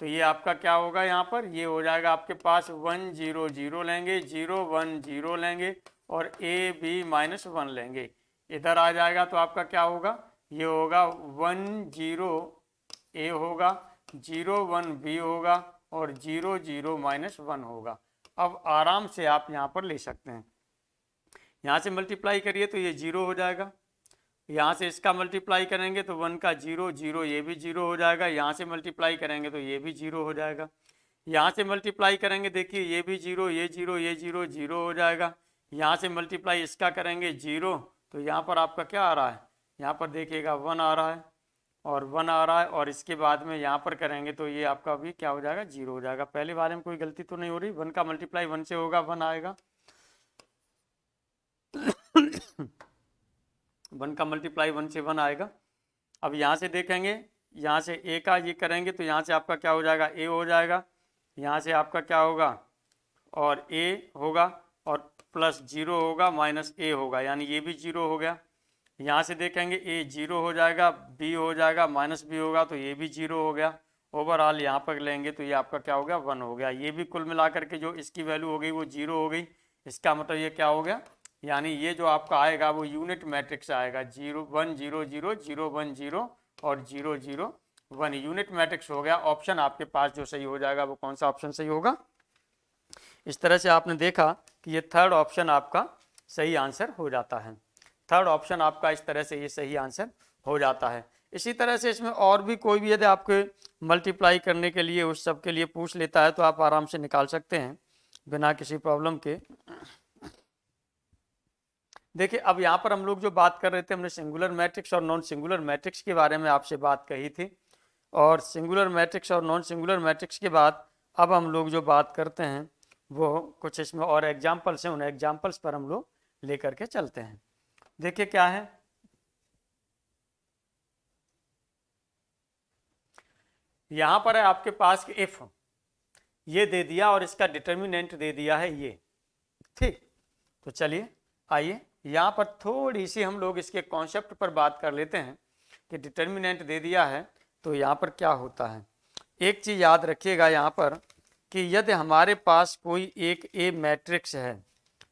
तो ये आपका क्या होगा? यहाँ पर ये हो जाएगा आपके पास 1 0 0 लेंगे, 0 1 0 लेंगे, और ए बी -1 लेंगे, इधर आ जाएगा तो आपका क्या होगा? ये होगा 1 0 ए होगा, 0 1 बी होगा, और 0 0 -1 होगा। अब आराम से आप यहाँ पर ले सकते हैं, यहाँ से मल्टीप्लाई करिए तो ये 0 हो जाएगा, यहाँ से इसका मल्टीप्लाई करेंगे तो 1 का 0 0, ये भी 0 हो जाएगा, यहाँ से मल्टीप्लाई करेंगे तो ये भी 0 हो जाएगा, यहाँ से मल्टीप्लाई करेंगे देखिए ये भी 0, ये 0, ये 0 0 हो जाएगा, यहाँ से मल्टीप्लाई इसका करेंगे 0, तो यहाँ पर आपका क्या आ रहा है? यहाँ पर देखिएगा 1 आ रहा है, और 1 आ रहा है, और इसके बाद में यहाँ पर करेंगे तो ये आपका भी क्या हो जाएगा? 0 हो जाएगा। पहले वाले में कोई गलती तो नहीं हो रही, 1 का मल्टीप्लाई 1 से होगा, 1 आएगा 1 का मल्टीप्लाई 1 से 1 आएगा। अब यहाँ से देखेंगे, यहाँ से ए का ये करेंगे तो यहाँ से आपका क्या हो जाएगा? ए हो जाएगा, यहाँ से आपका क्या होगा? और ए होगा, और प्लस 0 होगा, -a होगा, यानी ये भी 0 हो गया। यहाँ से देखेंगे ए 0 हो जाएगा, बी हो जाएगा, -b होगा, तो ये भी 0 हो गया। ओवरऑल यहाँ पर लेंगे तो ये आपका क्या हो गया? 1 हो गया। ये भी कुल मिलाकर के जो इसकी वैल्यू हो गई वो 0 हो गई। इसका मतलब ये क्या हो गया? यानी ये जो आपका आएगा वो यूनिट मैट्रिक्स आएगा, 0 1 0 0 0 1 0 और 0 0 1 यूनिट मैट्रिक्स हो गया। ऑप्शन आपके पास जो सही हो जाएगा वो कौन सा ऑप्शन सही होगा? इस तरह से आपने देखा कि ये थर्ड ऑप्शन आपका सही आंसर हो जाता है। थर्ड ऑप्शन आपका इस तरह से ये सही आंसर हो जाता है। इसी तरह से इसमें और भी कोई भी यदि आपके मल्टीप्लाई करने के लिए उस सब के लिए पूछ लेता है तो आप आराम से निकाल सकते हैं बिना किसी प्रॉब्लम के। देखिए अब यहाँ पर हम लोग जो बात कर रहे थे, हमने सिंगुलर मैट्रिक्स और नॉन सिंगुलर मैट्रिक्स के बारे में आपसे बात कही थी, और सिंगुलर मैट्रिक्स और नॉन सिंगुलर मैट्रिक्स के बाद अब हम लोग जो बात करते हैं वो कुछ इसमें और एग्जाम्पल्स हैं, उन एग्जाम्पल्स पर हम लोग लेकर के चलते हैं। देखिए क्या है, यहाँ पर है आपके पास कि इफ ये दे दिया और इसका डिटर्मिनेंट दे दिया है ये, ठीक। तो चलिए आइए यहाँ पर थोड़ी सी हम लोग इसके कॉन्सेप्ट पर बात कर लेते हैं कि डिटर्मिनेंट दे दिया है तो यहाँ पर क्या होता है। एक चीज़ याद रखिएगा यहाँ पर कि यदि हमारे पास कोई एक ए मैट्रिक्स है,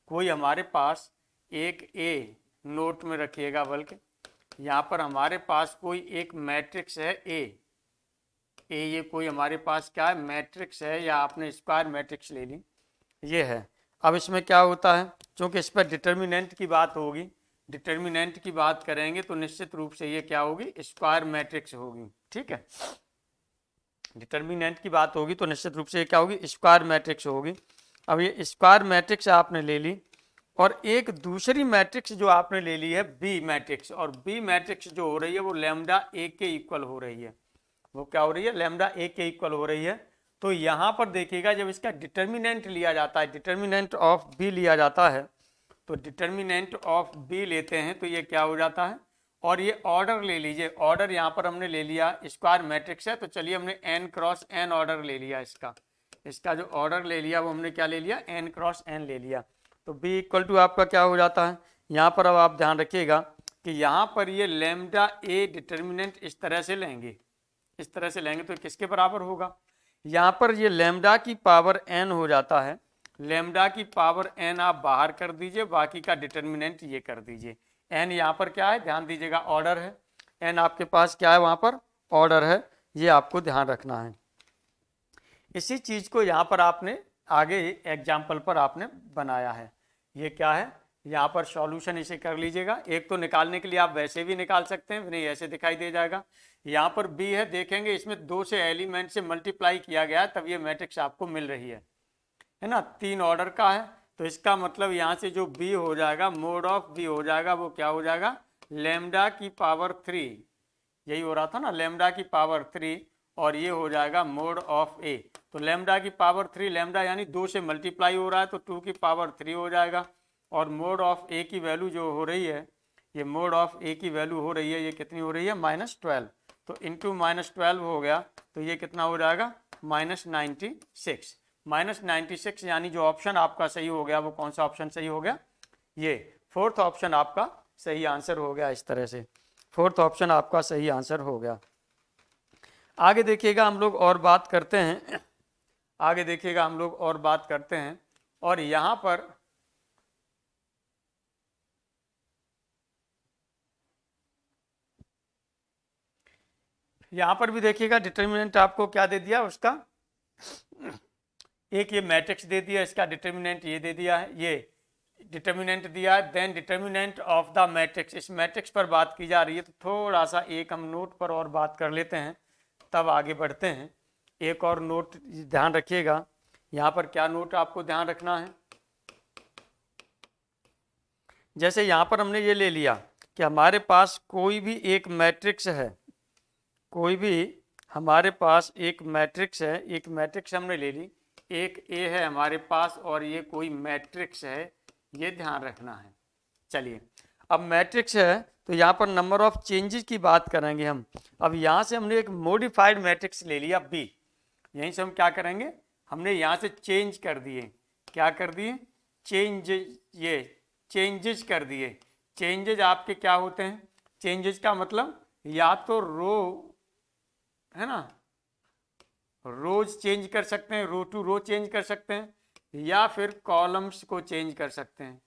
कोई हमारे पास एक ए, नोट में रखिएगा, बल्कि यहाँ पर हमारे पास कोई एक मैट्रिक्स है ए, ये कोई हमारे पास क्या है, मैट्रिक्स है, या आपने स्क्वायर मैट्रिक्स ले ली, ये है। अब इसमें क्या होता है, क्योंकि इस पर डिटर्मिनेंट की बात होगी, डिटर्मिनेंट की बात करेंगे तो निश्चित रूप से ये क्या होगी, स्क्वायर मैट्रिक्स होगी, ठीक है। डिटर्मिनेंट की बात होगी तो निश्चित रूप से ये क्या होगी, स्क्वायर मैट्रिक्स होगी। अब ये स्क्वायर मैट्रिक्स आपने ले ली और एक दूसरी मैट्रिक्स जो आपने ले ली है बी मैट्रिक्स, और बी मैट्रिक्स जो हो रही है वो लैम्डा ए के इक्वल हो रही है, वो क्या हो रही है, लैम्डा ए के इक्वल हो रही है। तो यहाँ पर देखिएगा जब इसका डिटर्मिनेंट लिया जाता है, डिटर्मिनेंट ऑफ बी लिया जाता है, तो डिटर्मिनेंट ऑफ बी लेते हैं तो ये क्या हो जाता है, और ये ऑर्डर ले लीजिए, ऑर्डर यहाँ पर हमने ले लिया, स्क्वायर मैट्रिक्स है तो चलिए हमने एन क्रॉस एन ऑर्डर ले लिया, इसका जो ऑर्डर ले लिया वो हमने क्या ले लिया, एन क्रॉस एन ले लिया। तो बी इक्वल टू आपका क्या हो जाता है, यहाँ पर अब आप ध्यान रखिएगा कि यहाँ पर ये लैम्डा ए डिटर्मिनेंट इस तरह से लेंगे, इस तरह से लेंगे तो किसके बराबर होगा, यहाँ पर ये लैम्डा की पावर एन हो जाता है, लैम्डा की पावर एन आप बाहर कर दीजिए, बाकी का डिटर्मिनेंट ये कर दीजिए। एन यहाँ पर क्या है, ध्यान दीजिएगा ऑर्डर है, एन आपके पास क्या है वहाँ पर ऑर्डर है, ये आपको ध्यान रखना है। इसी चीज़ को यहाँ पर आपने आगे एग्जाम्पल पर आपने बनाया है, ये क्या है, यहाँ पर सॉल्यूशन इसे कर लीजिएगा। एक तो निकालने के लिए आप वैसे भी निकाल सकते हैं, नहीं ऐसे दिखाई दे जाएगा। यहाँ पर बी है, देखेंगे इसमें 2 से एलिमेंट से मल्टीप्लाई किया गया है तब ये मैट्रिक्स आपको मिल रही है ना, 3 ऑर्डर का है, तो इसका मतलब यहाँ से जो बी हो जाएगा, मोड ऑफ बी हो जाएगा, वो क्या हो जाएगा, लैम्डा की पावर 3, यही हो रहा था ना, लैम्डा की पावर 3, और ये हो जाएगा मोड ऑफ ए। तो लैम्डा की पावर 3, लैम्डा यानी 2 से मल्टीप्लाई हो रहा है तो 2 की पावर 3 हो जाएगा, और मोड ऑफ ए की वैल्यू जो हो रही है, ये मोड ऑफ ए की वैल्यू हो रही है, ये कितनी हो रही है, -12, तो इंटू -12 हो गया, तो ये कितना हो जाएगा, -96, -96, यानी जो ऑप्शन आपका सही हो गया वो कौन सा ऑप्शन सही हो गया, ये फोर्थ ऑप्शन आपका सही आंसर हो गया। इस तरह से फोर्थ ऑप्शन आपका सही आंसर हो गया। आगे देखिएगा हम लोग और बात करते हैं, आगे देखिएगा हम लोग और बात करते हैं, और यहाँ पर भी देखिएगा डिटर्मिनेंट आपको क्या दे दिया उसका, एक ये मैट्रिक्स दे दिया, इसका डिटर्मिनेंट ये दे दिया है, ये डिटर्मिनेंट दिया है, then determinant of the matrix, इस मैट्रिक्स पर बात की जा रही है। तो थोड़ा सा एक हम नोट पर और बात कर लेते हैं तब आगे बढ़ते हैं। एक और नोट ध्यान रखिएगा, यहाँ पर क्या नोट आपको ध्यान रखना है, जैसे यहाँ पर हमने ये ले लिया कि हमारे पास कोई भी एक मैट्रिक्स है, कोई भी हमारे पास एक मैट्रिक्स है, एक मैट्रिक्स हमने ले ली, एक ए है हमारे पास और ये कोई मैट्रिक्स है, ये ध्यान रखना है। चलिए अब मैट्रिक्स है तो यहाँ पर नंबर ऑफ चेंजेस की बात करेंगे हम। अब यहाँ से हमने एक मॉडिफाइड मैट्रिक्स ले लिया बी, यहीं से हम क्या करेंगे, हमने यहाँ से चेंज कर दिए, क्या कर दिए, चेंज, ये चेंजेस कर दिए। चेंजेस आपके क्या होते हैं, चेंजेस का मतलब या तो रो है ना, रोज चेंज कर सकते हैं, रो टू रो चेंज कर सकते हैं, या फिर कॉलम्स को चेंज कर सकते हैं,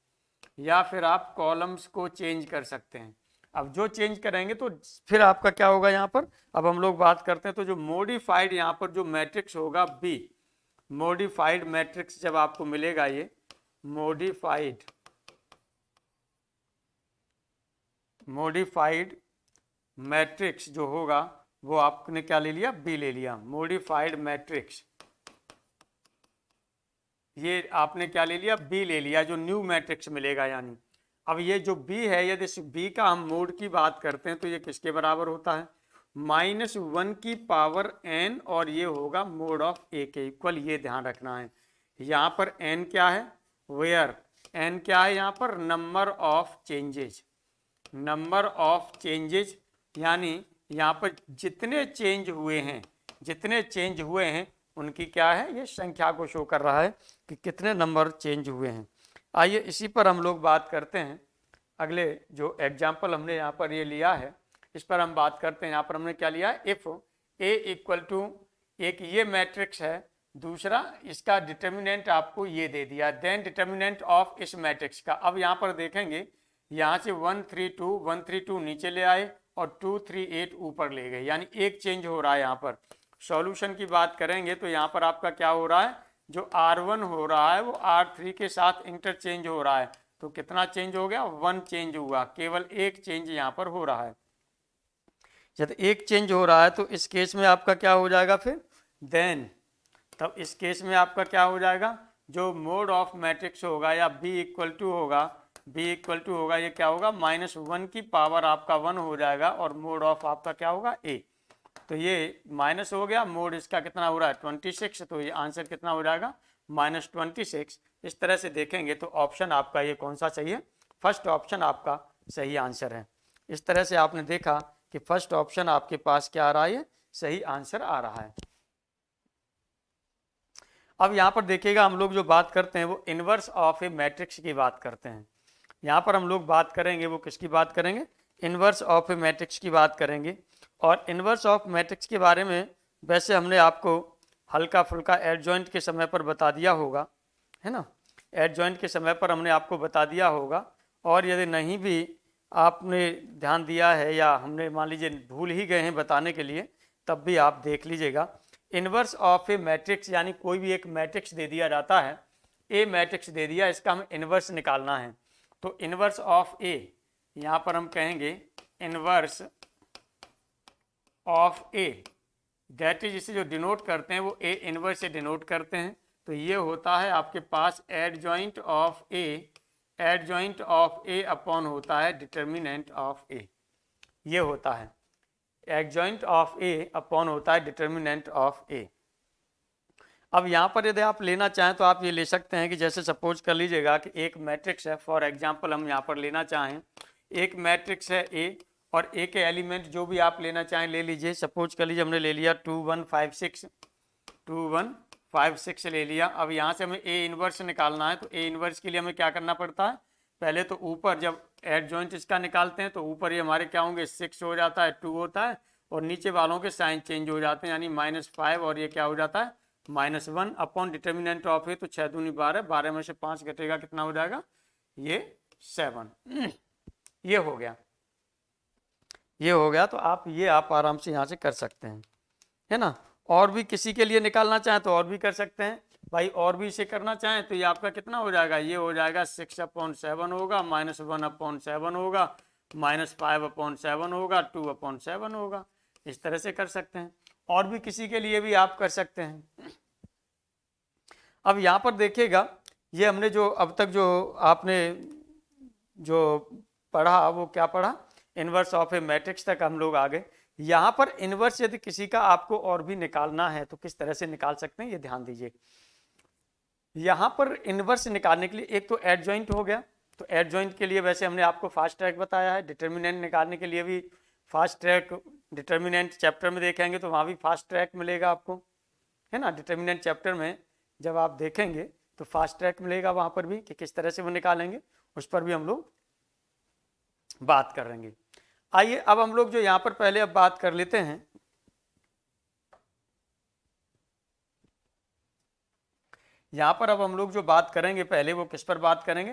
या फिर आप कॉलम्स को चेंज कर सकते हैं। अब जो चेंज करेंगे तो फिर आपका क्या होगा यहाँ पर, अब हम लोग बात करते हैं तो जो मॉडिफाइड यहाँ पर जो मैट्रिक्स होगा बी, मॉडिफाइड मैट्रिक्स जब आपको मिलेगा, ये मॉडिफाइड मैट्रिक्स जो होगा वो आपने क्या ले लिया, बी ले लिया, मॉडिफाइड मैट्रिक्स, ये आपने क्या ले लिया, बी ले लिया, जो न्यू मैट्रिक्स मिलेगा। यानी अब ये जो बी है, यदि इस बी का हम मोड की बात करते हैं तो ये किसके बराबर होता है, -1 की पावर n, और ये होगा मोड ऑफ ए के इक्वल, ये ध्यान रखना है। यहाँ पर n क्या है, वेयर n क्या है, यहाँ पर number of changes, number of changes, यानी यहाँ पर जितने चेंज हुए हैं, जितने चेंज हुए हैं उनकी क्या है, ये संख्या को शो कर रहा है कि कितने नंबर चेंज हुए हैं। आइए इसी पर हम लोग बात करते हैं। अगले जो एग्जाम्पल हमने यहाँ पर ये लिया है इस पर हम बात करते हैं। यहाँ पर हमने क्या लिया है, इफ ए इक्वल टू, एक ये मैट्रिक्स है, दूसरा इसका डिटर्मिनेंट आपको ये दे दिया, देन डिटर्मिनेंट ऑफ इस मैट्रिक्स का। अब यहाँ पर देखेंगे, यहाँ से 132 नीचे ले आए और 238 ऊपर ले गए, यानी एक चेंज हो रहा है। यहाँ पर सॉल्यूशन की बात करेंगे तो यहाँ पर आपका क्या हो रहा है, जो R1 हो रहा है वो R3 के साथ इंटरचेंज हो रहा है, तो कितना चेंज हो गया, 1 चेंज हुआ, केवल एक चेंज यहाँ पर हो रहा है। जब एक चेंज हो रहा है तो इस केस में आपका क्या हो जाएगा फिर, देन तब इस केस में आपका क्या हो जाएगा, जो मोड ऑफ मैट्रिक्स होगा या b इक्वल टू होगा, ये क्या होगा, -1 की पावर आपका 1 हो जाएगा और मोड ऑफ आपका क्या होगा, a। तो ये माइनस हो गया, मोड इसका कितना हो रहा है 26, तो ये आंसर कितना हो जाएगा -26। इस तरह से देखेंगे तो ऑप्शन आपका ये कौन सा सही है, फर्स्ट ऑप्शन आपका सही आंसर है। इस तरह से आपने देखा कि फर्स्ट ऑप्शन आपके पास क्या आ रहा है, सही आंसर आ रहा है। अब यहाँ पर देखिएगा, हम लोग जो बात करते हैं वो इनवर्स ऑफ ए मैट्रिक्स की बात करते हैं। यहाँ पर हम लोग बात करेंगे वो किसकी बात करेंगे, इनवर्स ऑफ ए मैट्रिक्स की बात करेंगे। और इनवर्स ऑफ मैट्रिक्स के बारे में वैसे हमने आपको हल्का फुल्का एडजॉइंट के समय पर बता दिया होगा, है ना, एडजॉइंट के समय पर हमने आपको बता दिया होगा। और यदि नहीं भी आपने ध्यान दिया है या हमने मान लीजिए भूल ही गए हैं बताने के लिए, तब भी आप देख लीजिएगा। इनवर्स ऑफ ए मैट्रिक्स यानी कोई भी एक मैट्रिक्स दे दिया जाता है, ए मैट्रिक्स दे दिया, इसका हमें इनवर्स निकालना है। तो इनवर्स ऑफ ए, यहाँ पर हम कहेंगे inverse of A, that is, इसे जो डिनोट करते हैं वो ए इनवर्स से डिनोट करते हैं। तो ये होता है आपके पास एडजॉइंट ऑफ ए अपॉन होता है डिटर्मिनेंट ऑफ ए, ये होता है एडजॉइंट ऑफ ए अपॉन होता है डिटर्मिनेंट ऑफ ए। अब यहाँ पर यदि आप लेना चाहें तो आप ये ले सकते हैं कि जैसे सपोज कर लीजिएगा कि एक मैट्रिक्स है, फॉर एग्जांपल हम यहाँ पर लेना चाहें एक मैट्रिक्स है ए, और ए के एलिमेंट जो भी आप लेना चाहें ले लीजिए। सपोज कर लीजिए हमने ले लिया 2 1 5 6 ले लिया। अब यहाँ से हमें ए इनवर्स निकालना है, तो ए इनवर्स के लिए हमें क्या करना पड़ता है, पहले तो ऊपर जब एडजॉइंट इसका निकालते हैं तो ऊपर ये हमारे क्या होंगे, 6 हो जाता है, 2 होता है, और नीचे वालों के साइन चेंज हो जाते हैं, यानी -5 और ये क्या हो जाता है -1 अपॉन डिटर्मिनेंट ऑफ ए। तो 6 दूनी 12, 12 में से 5 घटेगा, कितना हो जाएगा, ये 7। ये हो गया, ये हो गया। तो आप आराम से यहाँ से कर सकते हैं, है ना। और भी किसी के लिए निकालना चाहें तो और भी कर सकते हैं भाई, और भी इसे करना चाहें तो ये आपका कितना हो जाएगा, ये हो जाएगा 6/7 होगा, -1/7 होगा, -5/7 होगा, 2/7 होगा। इस तरह से कर सकते हैं, और भी किसी के लिए भी आप कर सकते हैं। अब यहाँ पर देखिएगा, ये हमने जो अब तक जो आपने जो पढ़ा वो क्या पढ़ा, इनवर्स ऑफ ए मैट्रिक्स तक हम लोग आ गए। यहाँ पर इनवर्स यदि किसी का आपको और भी निकालना है तो किस तरह से निकाल सकते हैं, ये ध्यान दीजिए। यहाँ पर इनवर्स निकालने के लिए एक तो एडजॉइंट हो गया, तो एडजॉइंट के लिए वैसे हमने आपको फास्ट ट्रैक बताया है, डिटर्मिनेंट निकालने के लिए भी फास्ट ट्रैक, डिटर्मिनेंट चैप्टर में देखेंगे तो वहाँ भी फास्ट ट्रैक मिलेगा आपको, है ना। डिटर्मिनेंट चैप्टर में जब आप देखेंगे तो फास्ट ट्रैक मिलेगा वहाँ पर भी कि किस तरह से वो निकालेंगे, उस पर भी हम लोग बात करेंगे। आइए अब हम लोग जो यहाँ पर पहले अब बात कर लेते हैं, यहाँ पर अब हम लोग जो बात करेंगे पहले वो किस पर बात करेंगे,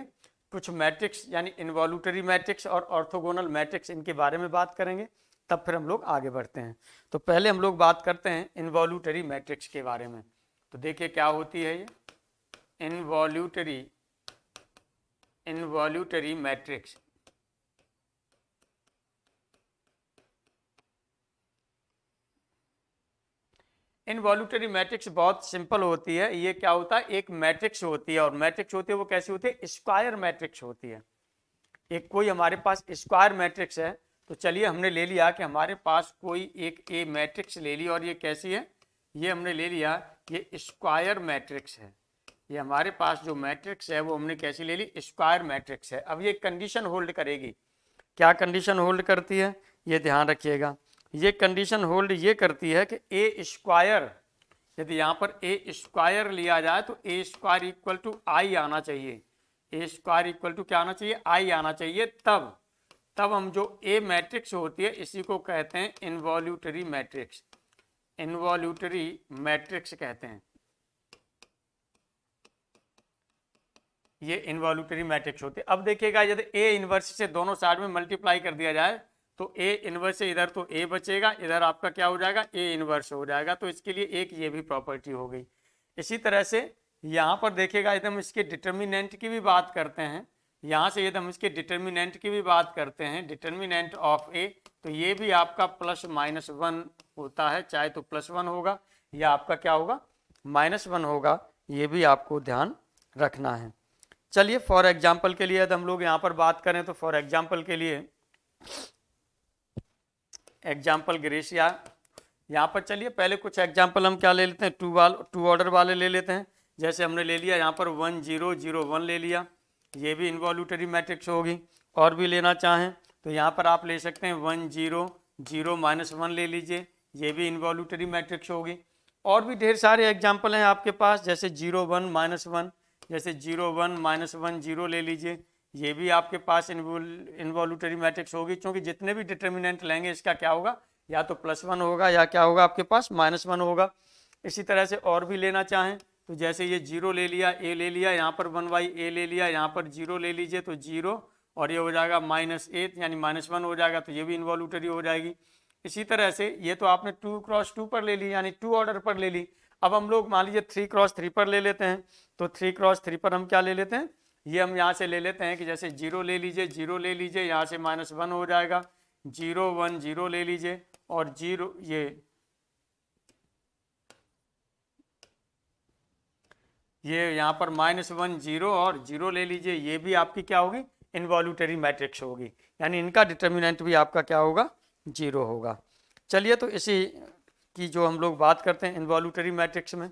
कुछ मैट्रिक्स यानी इनवॉल्यूटरी मैट्रिक्स और ऑर्थोगोनल मैट्रिक्स, इनके बारे में बात करेंगे, तब फिर हम लोग आगे बढ़ते हैं। तो पहले हम लोग बात करते हैं इनवॉल्यूटरी मैट्रिक्स के बारे में। तो देखिए क्या होती है ये इनवॉल्यूटरी मैट्रिक्स। इनवॉल्यूटरी मैट्रिक्स बहुत सिंपल होती है। ये क्या होता है, एक मैट्रिक्स होती है, और मैट्रिक्स होती है वो कैसी होती है, स्क्वायर मैट्रिक्स होती है। एक कोई हमारे पास स्क्वायर मैट्रिक्स है, तो चलिए हमने ले लिया कि हमारे पास कोई एक ए मैट्रिक्स ले ली, और ये कैसी है, ये हमने ले लिया ये स्क्वायर मैट्रिक्स है। ये हमारे पास जो मैट्रिक्स है वो हमने कैसी ले ली, स्क्वायर मैट्रिक्स है। अब ये कंडीशन होल्ड करेगी, क्या कंडीशन होल्ड करती है, ये ध्यान रखिएगा। ये कंडीशन होल्ड ये करती है कि ए यदि यहाँ पर ए स्क्वायर लिया जाए तो ए स्क्वायर इक्वल टू आई आना चाहिए, ए स्क्वायर इक्वल टू क्या आना चाहिए, आई आना चाहिए। तब हम जो ए मैट्रिक्स होती है इसी को कहते हैं इनवॉल्यूटरी मैट्रिक्स, इनवॉल्यूटरी मैट्रिक्स कहते हैं, ये इनवॉल्यूटरी मैट्रिक्स होती है। अब देखिएगा यदि ए इनवर्स से दोनों साइड में मल्टीप्लाई कर दिया जाए तो ए इनवर्स से इधर तो ए बचेगा, इधर आपका क्या हो जाएगा, ए इनवर्स हो जाएगा। तो इसके लिए एक ये भी प्रॉपर्टी हो गई। इसी तरह से यहाँ पर देखिएगा यदि हम इसके डिटर्मिनेंट की भी बात करते हैं, यहाँ से यदि हम इसके डिटर्मिनेंट की भी बात करते हैं, डिटर्मिनेंट ऑफ ए, तो ये भी आपका +-1 होता है, चाहे तो +1 होगा या आपका क्या होगा, -1 होगा। ये भी आपको ध्यान रखना है। चलिए फॉर एग्जाम्पल के लिए यदि हम लोग यहाँ पर बात करें तो फॉर एग्जाम्पल के लिए एग्जाम्पल ग्रेशिया, यहाँ पर चलिए पहले कुछ एग्जाम्पल हम क्या ले लेते हैं, टू ऑर्डर वाले ले लेते हैं। जैसे हमने ले लिया यहाँ पर 1 0 0 1 ले लिया, ये भी इनवॉल्यूटरी मैट्रिक्स होगी। और भी लेना चाहें तो यहाँ पर आप ले सकते हैं 1 0 0 -1 ले लीजिए, ये भी इनवॉल्यूटरी मैट्रिक्स होगी। और भी ढेर सारे एग्जाम्पल हैं आपके पास, जैसे 0 1 -1, जैसे 0 1 -1 0 ले लीजिए, ये भी आपके पास इनवॉल्यूटरी मैट्रिक्स होगी। क्योंकि जितने भी डिटर्मिनेंट लेंगे इसका क्या होगा, या तो +1 होगा या क्या होगा आपके पास -1 होगा। इसी तरह से और भी लेना चाहें तो जैसे ये 0 ले लिया, ए ले लिया, यहाँ पर 1/a ले लिया, यहाँ पर 0 ले लीजिए तो 0 और ये हो जाएगा -8 यानी -1 हो जाएगा, तो ये भी इनवॉल्यूटरी हो जाएगी। इसी तरह से ये तो आपने 2 × 2 पर ले ली यानी 2 ऑर्डर पर ले ली। अब हम लोग मान लीजिए 3 × 3 पर ले लेते हैं, तो 3 × 3 पर हम क्या ले लेते हैं, ये हम यहाँ से ले लेते हैं कि जैसे 0 ले लीजिए, 0 ले लीजिए, यहाँ से -1 हो जाएगा, 0 1 0 ले लीजिए और 0 ये यहाँ पर -1 0 और 0 ले लीजिए, ये भी आपकी क्या होगी, इनवॉल्यूटरी मैट्रिक्स होगी, यानी इनका डिटर्मिनेंट भी आपका क्या होगा, 0 होगा। चलिए तो इसी की जो हम लोग बात करते हैं इनवॉल्यूटरी मैट्रिक्स में,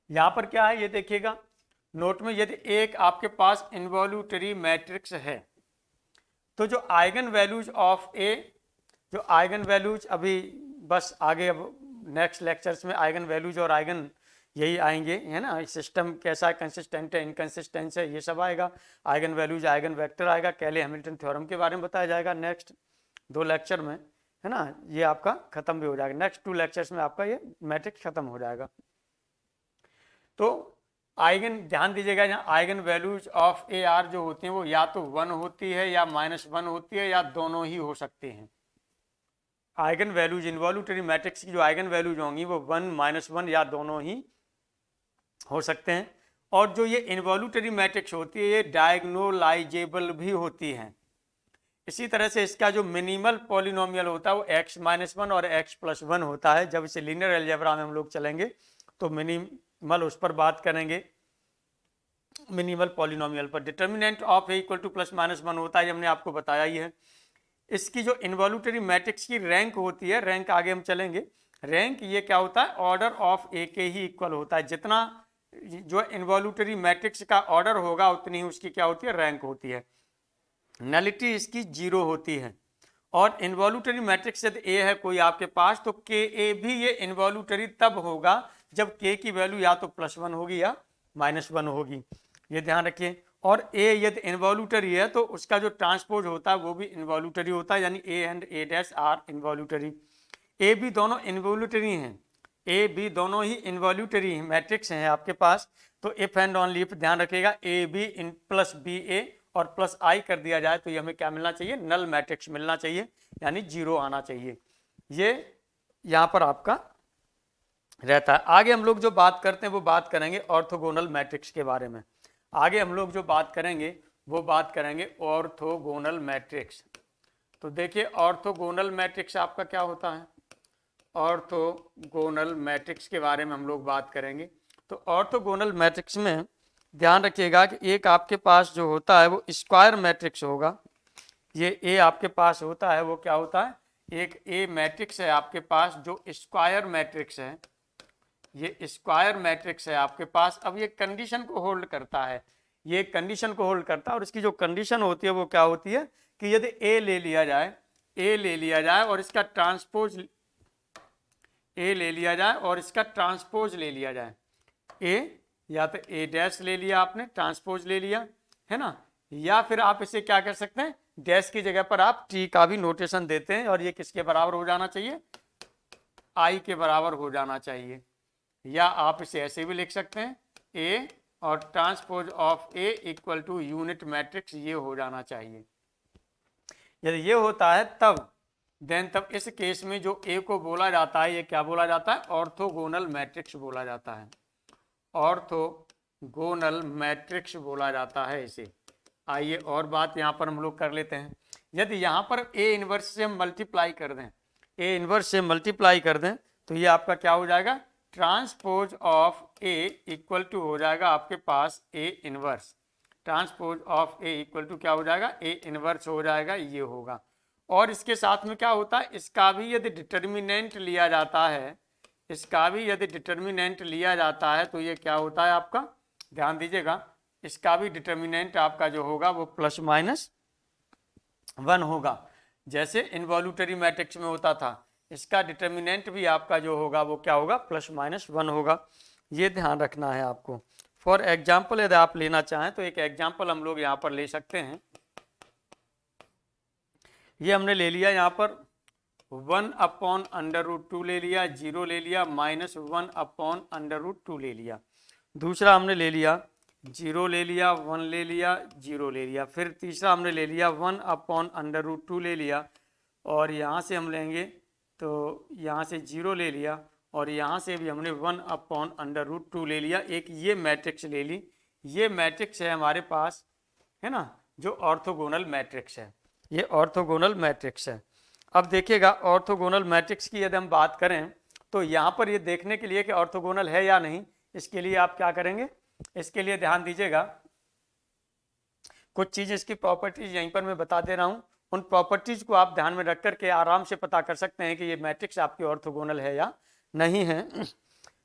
यहाँ पर क्या है ये देखिएगा नोट में, यदि एक आपके पास इनवॉल्यूटरी मैट्रिक्स है तो जो आइगन वैल्यूज ऑफ ए, जो आइगन वैल्यूज अभी बस आगे अब नेक्स्ट लेक्चर्स में आइगन वैल्यूज और आइगन यही आएंगे, है ना, सिस्टम कैसा है, कंसिस्टेंट है, इनकंसिस्टेंस है, ये सब आएगा। आइगन वैल्यूज आइगन वेक्टर आएगा, कैले हैमिल्टन थ्योरम के बारे में बताया जाएगा नेक्स्ट 2 लेक्चर में, है ना, ये आपका खत्म भी हो जाएगा, नेक्स्ट 2 लेक्चर्स में आपका ये मैट्रिक्स खत्म हो जाएगा। तो आइगन ध्यान दीजिएगा, यहाँ eigen values of A R जो होती हैं वो या तो 1 होती है या -1 होती है या दोनों ही हो सकते हैं। आइगन वैल्यूज इनवॉल्यूटरी मैट्रिक्स की जो आइगन वैल्यूज होंगी वो 1 -1 या दोनों ही हो सकते हैं। और जो ये इनवॉल्यूटरी मैट्रिक्स होती है ये डायगोनलाइजेबल भी होती हैं। इसी तरह से इसका जो मिनिमल पॉलिनोमियल होता है वो x-1 और x+1 होता है। जब इसे लीनियर अलजेब्रा में हम लोग चलेंगे तो मिनिमल उस पर बात करेंगे, मिनिमल पॉलिनोमियल पर। डिटर्मिनेंट ऑफ ए = +-1 होता है, हमने आपको बताया ही है। इसकी जो इनवॉल्यूटरी मैट्रिक्स की रैंक होती है, रैंक आगे हम चलेंगे, रैंक ये क्या होता है, ऑर्डर ऑफ ए के ही इक्वल होता है। जितना जो इनवॉल्यूटरी मैट्रिक्स का ऑर्डर होगा उतनी ही उसकी क्या होती है, रैंक होती है। नलिटी इसकी 0 होती है। और इनवॉल्यूटरी मैट्रिक्स यदि ए है कोई आपके पास तो के ए भी ये इनवॉल्यूटरी तब होगा जब के की वैल्यू या तो +1 होगी या -1 होगी, ये ध्यान रखिए। और ए यदि इनवॉल्यूटरी है तो उसका जो ट्रांसपोज होता है वो भी इनवॉल्यूटरी होता है, यानी A and A' are involutory. A B दोनों इनवॉल्यूटरी हैं, ए बी दोनों ही इनवॉल्यूटरी मैट्रिक्स हैं आपके पास। तो इफ एंड ओनली इफ ध्यान रखिएगा, ए बी +BA और +I कर दिया जाए तो ये हमें क्या मिलना चाहिए, नल मैट्रिक्स मिलना चाहिए, यानी 0 आना चाहिए। ये यहाँ पर आपका रहता है। आगे हम लोग जो बात करते हैं वो बात करेंगे ऑर्थोगोनल मैट्रिक्स के बारे में। आगे हम लोग जो बात करेंगे वो बात करेंगे ऑर्थोगोनल मैट्रिक्स। तो देखिए ऑर्थोगोनल मैट्रिक्स आपका क्या होता है, ऑर्थोगोनल मैट्रिक्स के बारे में हम लोग बात करेंगे। तो ऑर्थोगोनल मैट्रिक्स में ध्यान रखिएगा कि एक आपके पास जो होता है वो स्क्वायर मैट्रिक्स होगा। ये ए आपके पास होता है वो क्या होता है, एक ए मैट्रिक्स है आपके पास जो स्क्वायर मैट्रिक्स है, ये स्क्वायर मैट्रिक्स है आपके पास। अब ये कंडीशन को होल्ड करता है, ये कंडीशन को होल्ड करता है। और इसकी जो कंडीशन होती है वो क्या होती है कि यदि ए ले लिया जाए, ए ले लिया जाए और इसका ट्रांसपोज ए ले लिया जाए और इसका ट्रांसपोज ले लिया जाए। ए या तो ए डैश ले लिया आपने, ट्रांसपोज ले लिया है ना, या फिर आप इसे क्या कर सकते हैं, डैश की जगह पर आप टी का भी नोटेशन देते हैं और ये किसके बराबर हो जाना चाहिए, आई के बराबर हो जाना चाहिए। या आप इसे ऐसे भी लिख सकते हैं, ए और transpose of A equal to unit matrix, ये हो जाना चाहिए। यदि ये होता है तब इस केस में जो ए को बोला जाता है, ये क्या बोला जाता है, ऑर्थोगोनल मैट्रिक्स बोला जाता है, ऑर्थोगोनल मैट्रिक्स बोला जाता है इसे। आइए और बात यहाँ पर हम लोग कर लेते हैं। यदि यहाँ पर ए इनवर्स से हम मल्टीप्लाई कर दें, ए इनवर्स से मल्टीप्लाई कर दें, तो ये आपका क्या हो जाएगा, transpose of A equal to हो जाएगा आपके पास A inverse. Transpose of A equal to क्या हो जाएगा, ए इनवर्स हो जाएगा, ये होगा। और इसके साथ में क्या होता है, इसका भी यदि डिटर्मिनेंट लिया जाता है, इसका भी यदि डिटर्मिनेंट लिया जाता है तो ये क्या होता है आपका, ध्यान दीजिएगा, इसका भी डिटर्मिनेंट आपका जो होगा वो +-1 होगा, जैसे इनवॉल्यूटरी मैट्रिक्स में होता था। इसका डिटर्मिनेंट भी आपका जो होगा वो क्या होगा, +-1 होगा। ये ध्यान रखना है आपको। फॉर एग्जाम्पल यदि आप लेना चाहें तो एक एग्जाम्पल हम लोग यहाँ पर ले सकते हैं। ये हमने ले लिया यहाँ पर 1/√2 ले लिया, 0 ले लिया, -1/√2 ले लिया। दूसरा हमने ले लिया 0 ले लिया, 1 ले लिया, 0 ले लिया। फिर तीसरा हमने ले लिया 1/√2 ले लिया, और यहाँ से हम लेंगे तो यहाँ से 0 ले लिया, और यहाँ से भी हमने 1/√2 ले लिया। एक ये मैट्रिक्स ले ली, ये मैट्रिक्स है हमारे पास, है ना, जो ऑर्थोगोनल मैट्रिक्स है, ये ऑर्थोगोनल मैट्रिक्स है। अब देखिएगा ऑर्थोगोनल मैट्रिक्स की यदि हम बात करें तो यहाँ पर ये देखने के लिए कि ऑर्थोगोनल है या नहीं, इसके लिए आप क्या करेंगे, इसके लिए ध्यान दीजिएगा, कुछ चीज़ इसकी प्रॉपर्टीज यहीं पर मैं बता दे रहा हूँ, उन प्रॉपर्टीज को आप ध्यान में रख कर के आराम से पता कर सकते हैं कि ये मैट्रिक्स आपकी ऑर्थोगोनल है या नहीं है।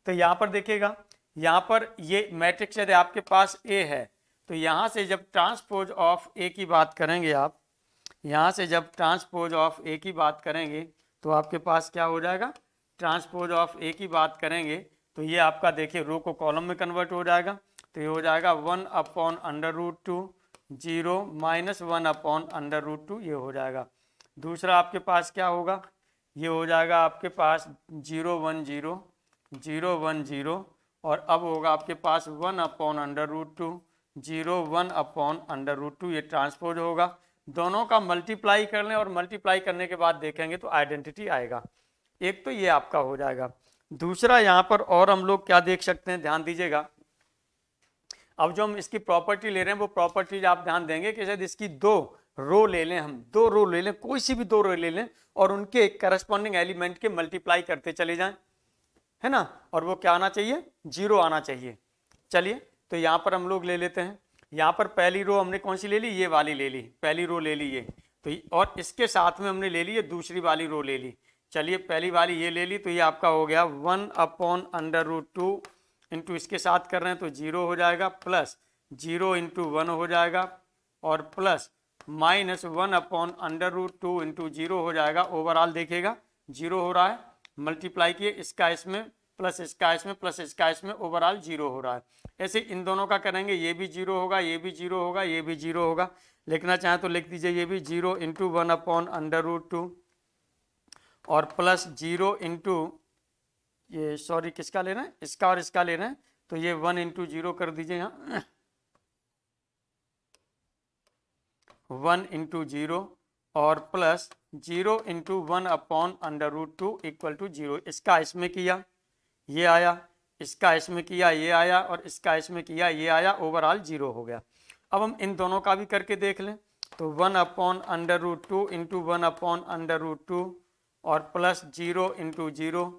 तो यहाँ पर देखिएगा, यहाँ पर ये मैट्रिक्स यदि आपके पास ए है तो यहाँ से जब ट्रांसपोज ऑफ ए की बात करेंगे आप, यहाँ से जब ट्रांसपोज ऑफ ए की बात करेंगे तो आपके पास क्या हो जाएगा, ट्रांसपोज ऑफ ए की बात करेंगे तो ये आपका देखिए रो को कॉलम में कन्वर्ट हो जाएगा, तो ये हो जाएगा 1/√2, 0 -1/√2, ये हो जाएगा। दूसरा आपके पास क्या होगा, ये हो जाएगा आपके पास 0 1 0, 0 1 0, और अब होगा आपके पास 1/√2, 0 1/√2, ये ट्रांसपोज होगा। दोनों का मल्टीप्लाई कर लें और मल्टीप्लाई करने के बाद देखेंगे तो आइडेंटिटी आएगा। एक तो ये आपका हो जाएगा। दूसरा यहाँ पर और हम लोग क्या देख सकते हैं, ध्यान दीजिएगा, अब जो हम इसकी प्रॉपर्टी ले रहे हैं वो प्रॉपर्टीज आप ध्यान देंगे कि शायद इसकी 2 रो ले लें, हम 2 रो ले लें, कोई सी भी 2 रो ले लें और उनके करस्पॉन्डिंग एलिमेंट के मल्टीप्लाई करते चले जाएं, है ना, और वो क्या आना चाहिए, 0 आना चाहिए। चलिए तो यहाँ पर हम लोग ले लेते हैं, यहाँ पर पहली रो हमने कौन सी ले ली, ये वाली ले ली, पहली रो ले ली ये, तो और इसके साथ में हमने ले ली ये दूसरी वाली रो ले ली। चलिए पहली वाली ये ले ली, तो ये आपका हो गया 1/√2 इंटू इसके साथ कर रहे हैं तो 0 हो जाएगा, प्लस 0 इंटू 1 हो जाएगा, और प्लस -1/√2 इंटू 0 हो जाएगा। ओवरऑल देखिएगा 0 हो रहा है, मल्टीप्लाई किए इसका इसमें प्लस इसका इसमें प्लस इसका इसमें, ओवरऑल 0 हो रहा है। ऐसे इन दोनों का करेंगे, ये भी 0 होगा, ये भी 0 होगा, ये भी 0 होगा। लिखना चाहें तो लिख दीजिए ये भी 0 इंटू 1/√2 और प्लस 0 इंटू ये सॉरी किसका ले रहे हैं, इसका और इसका ले रहे हैं, तो ये 1 इंटू 0 कर दीजिए यहाँ 1 इंटू 0 और प्लस 0 इंटू 1/√2 इक्वल टू 0। इसका इसमें किया ये आया, इसका इसमें किया ये आया, और इसका इसमें किया ये आया, ओवरऑल 0 हो गया। अब हम इन दोनों का भी करके देख लें तो 1/√2 इंटू 1/√2 और प्लस 0 इंटू 0,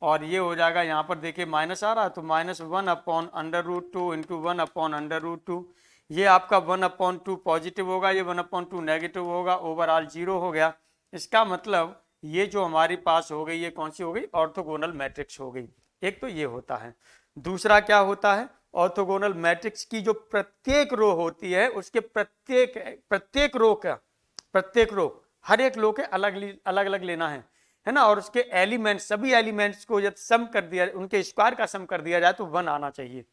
और ये हो जाएगा, यहाँ पर देखिए माइनस आ रहा है तो -1/√2 इंटू 1/√2, ये आपका 1/2 पॉजिटिव होगा, ये 1/2 नेगेटिव होगा, ओवरऑल 0 हो गया। इसका मतलब ये जो हमारे पास हो गई, ये कौन सी हो गई, ऑर्थोगोनल मैट्रिक्स हो गई। एक तो ये होता है। दूसरा क्या होता है, ऑर्थोगोनल मैट्रिक्स की जो प्रत्येक रो होती है उसके प्रत्येक रो हर एक रो के अलग अलग लेना है। है ना, और उसके एलिमेंट्स, सभी एलिमेंट्स को जब सम कर दिया, उनके स्क्वायर का सम कर दिया जाए तो 1 आना चाहिए।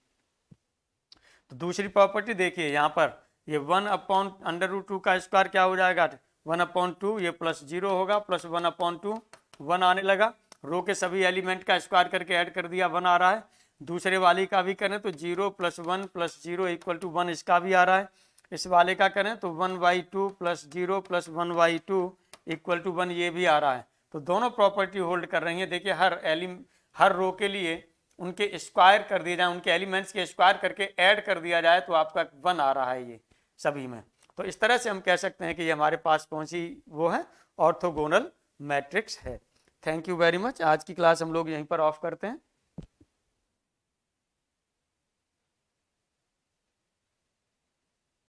तो दूसरी प्रॉपर्टी देखिए यहाँ पर, ये 1/√2 का स्क्वायर क्या हो जाएगा, 1/2, ये +0 होगा, प्लस 1/2, 1 आने लगा। रो के सभी एलिमेंट का स्क्वायर करके ऐड कर दिया, 1 आ रहा है। दूसरे वाले का भी करें तो 0 + 1 + 0 = 1, इसका भी आ रहा है। इस वाले का करें तो 1/2 + 0 + 1/2 = 1, ये भी आ रहा है। तो दोनों प्रॉपर्टी होल्ड कर रही है। देखिए हर रो के लिए उनके स्क्वायर कर दिए जाए, उनके एलिमेंट्स के स्क्वायर करके ऐड कर दिया जाए तो आपका 1 आ रहा है ये सभी में। तो इस तरह से हम कह सकते हैं कि ये हमारे पास कौन सी वो है, ऑर्थोगोनल मैट्रिक्स है। Thank you very much. आज की क्लास हम लोग यहीं पर ऑफ करते हैं।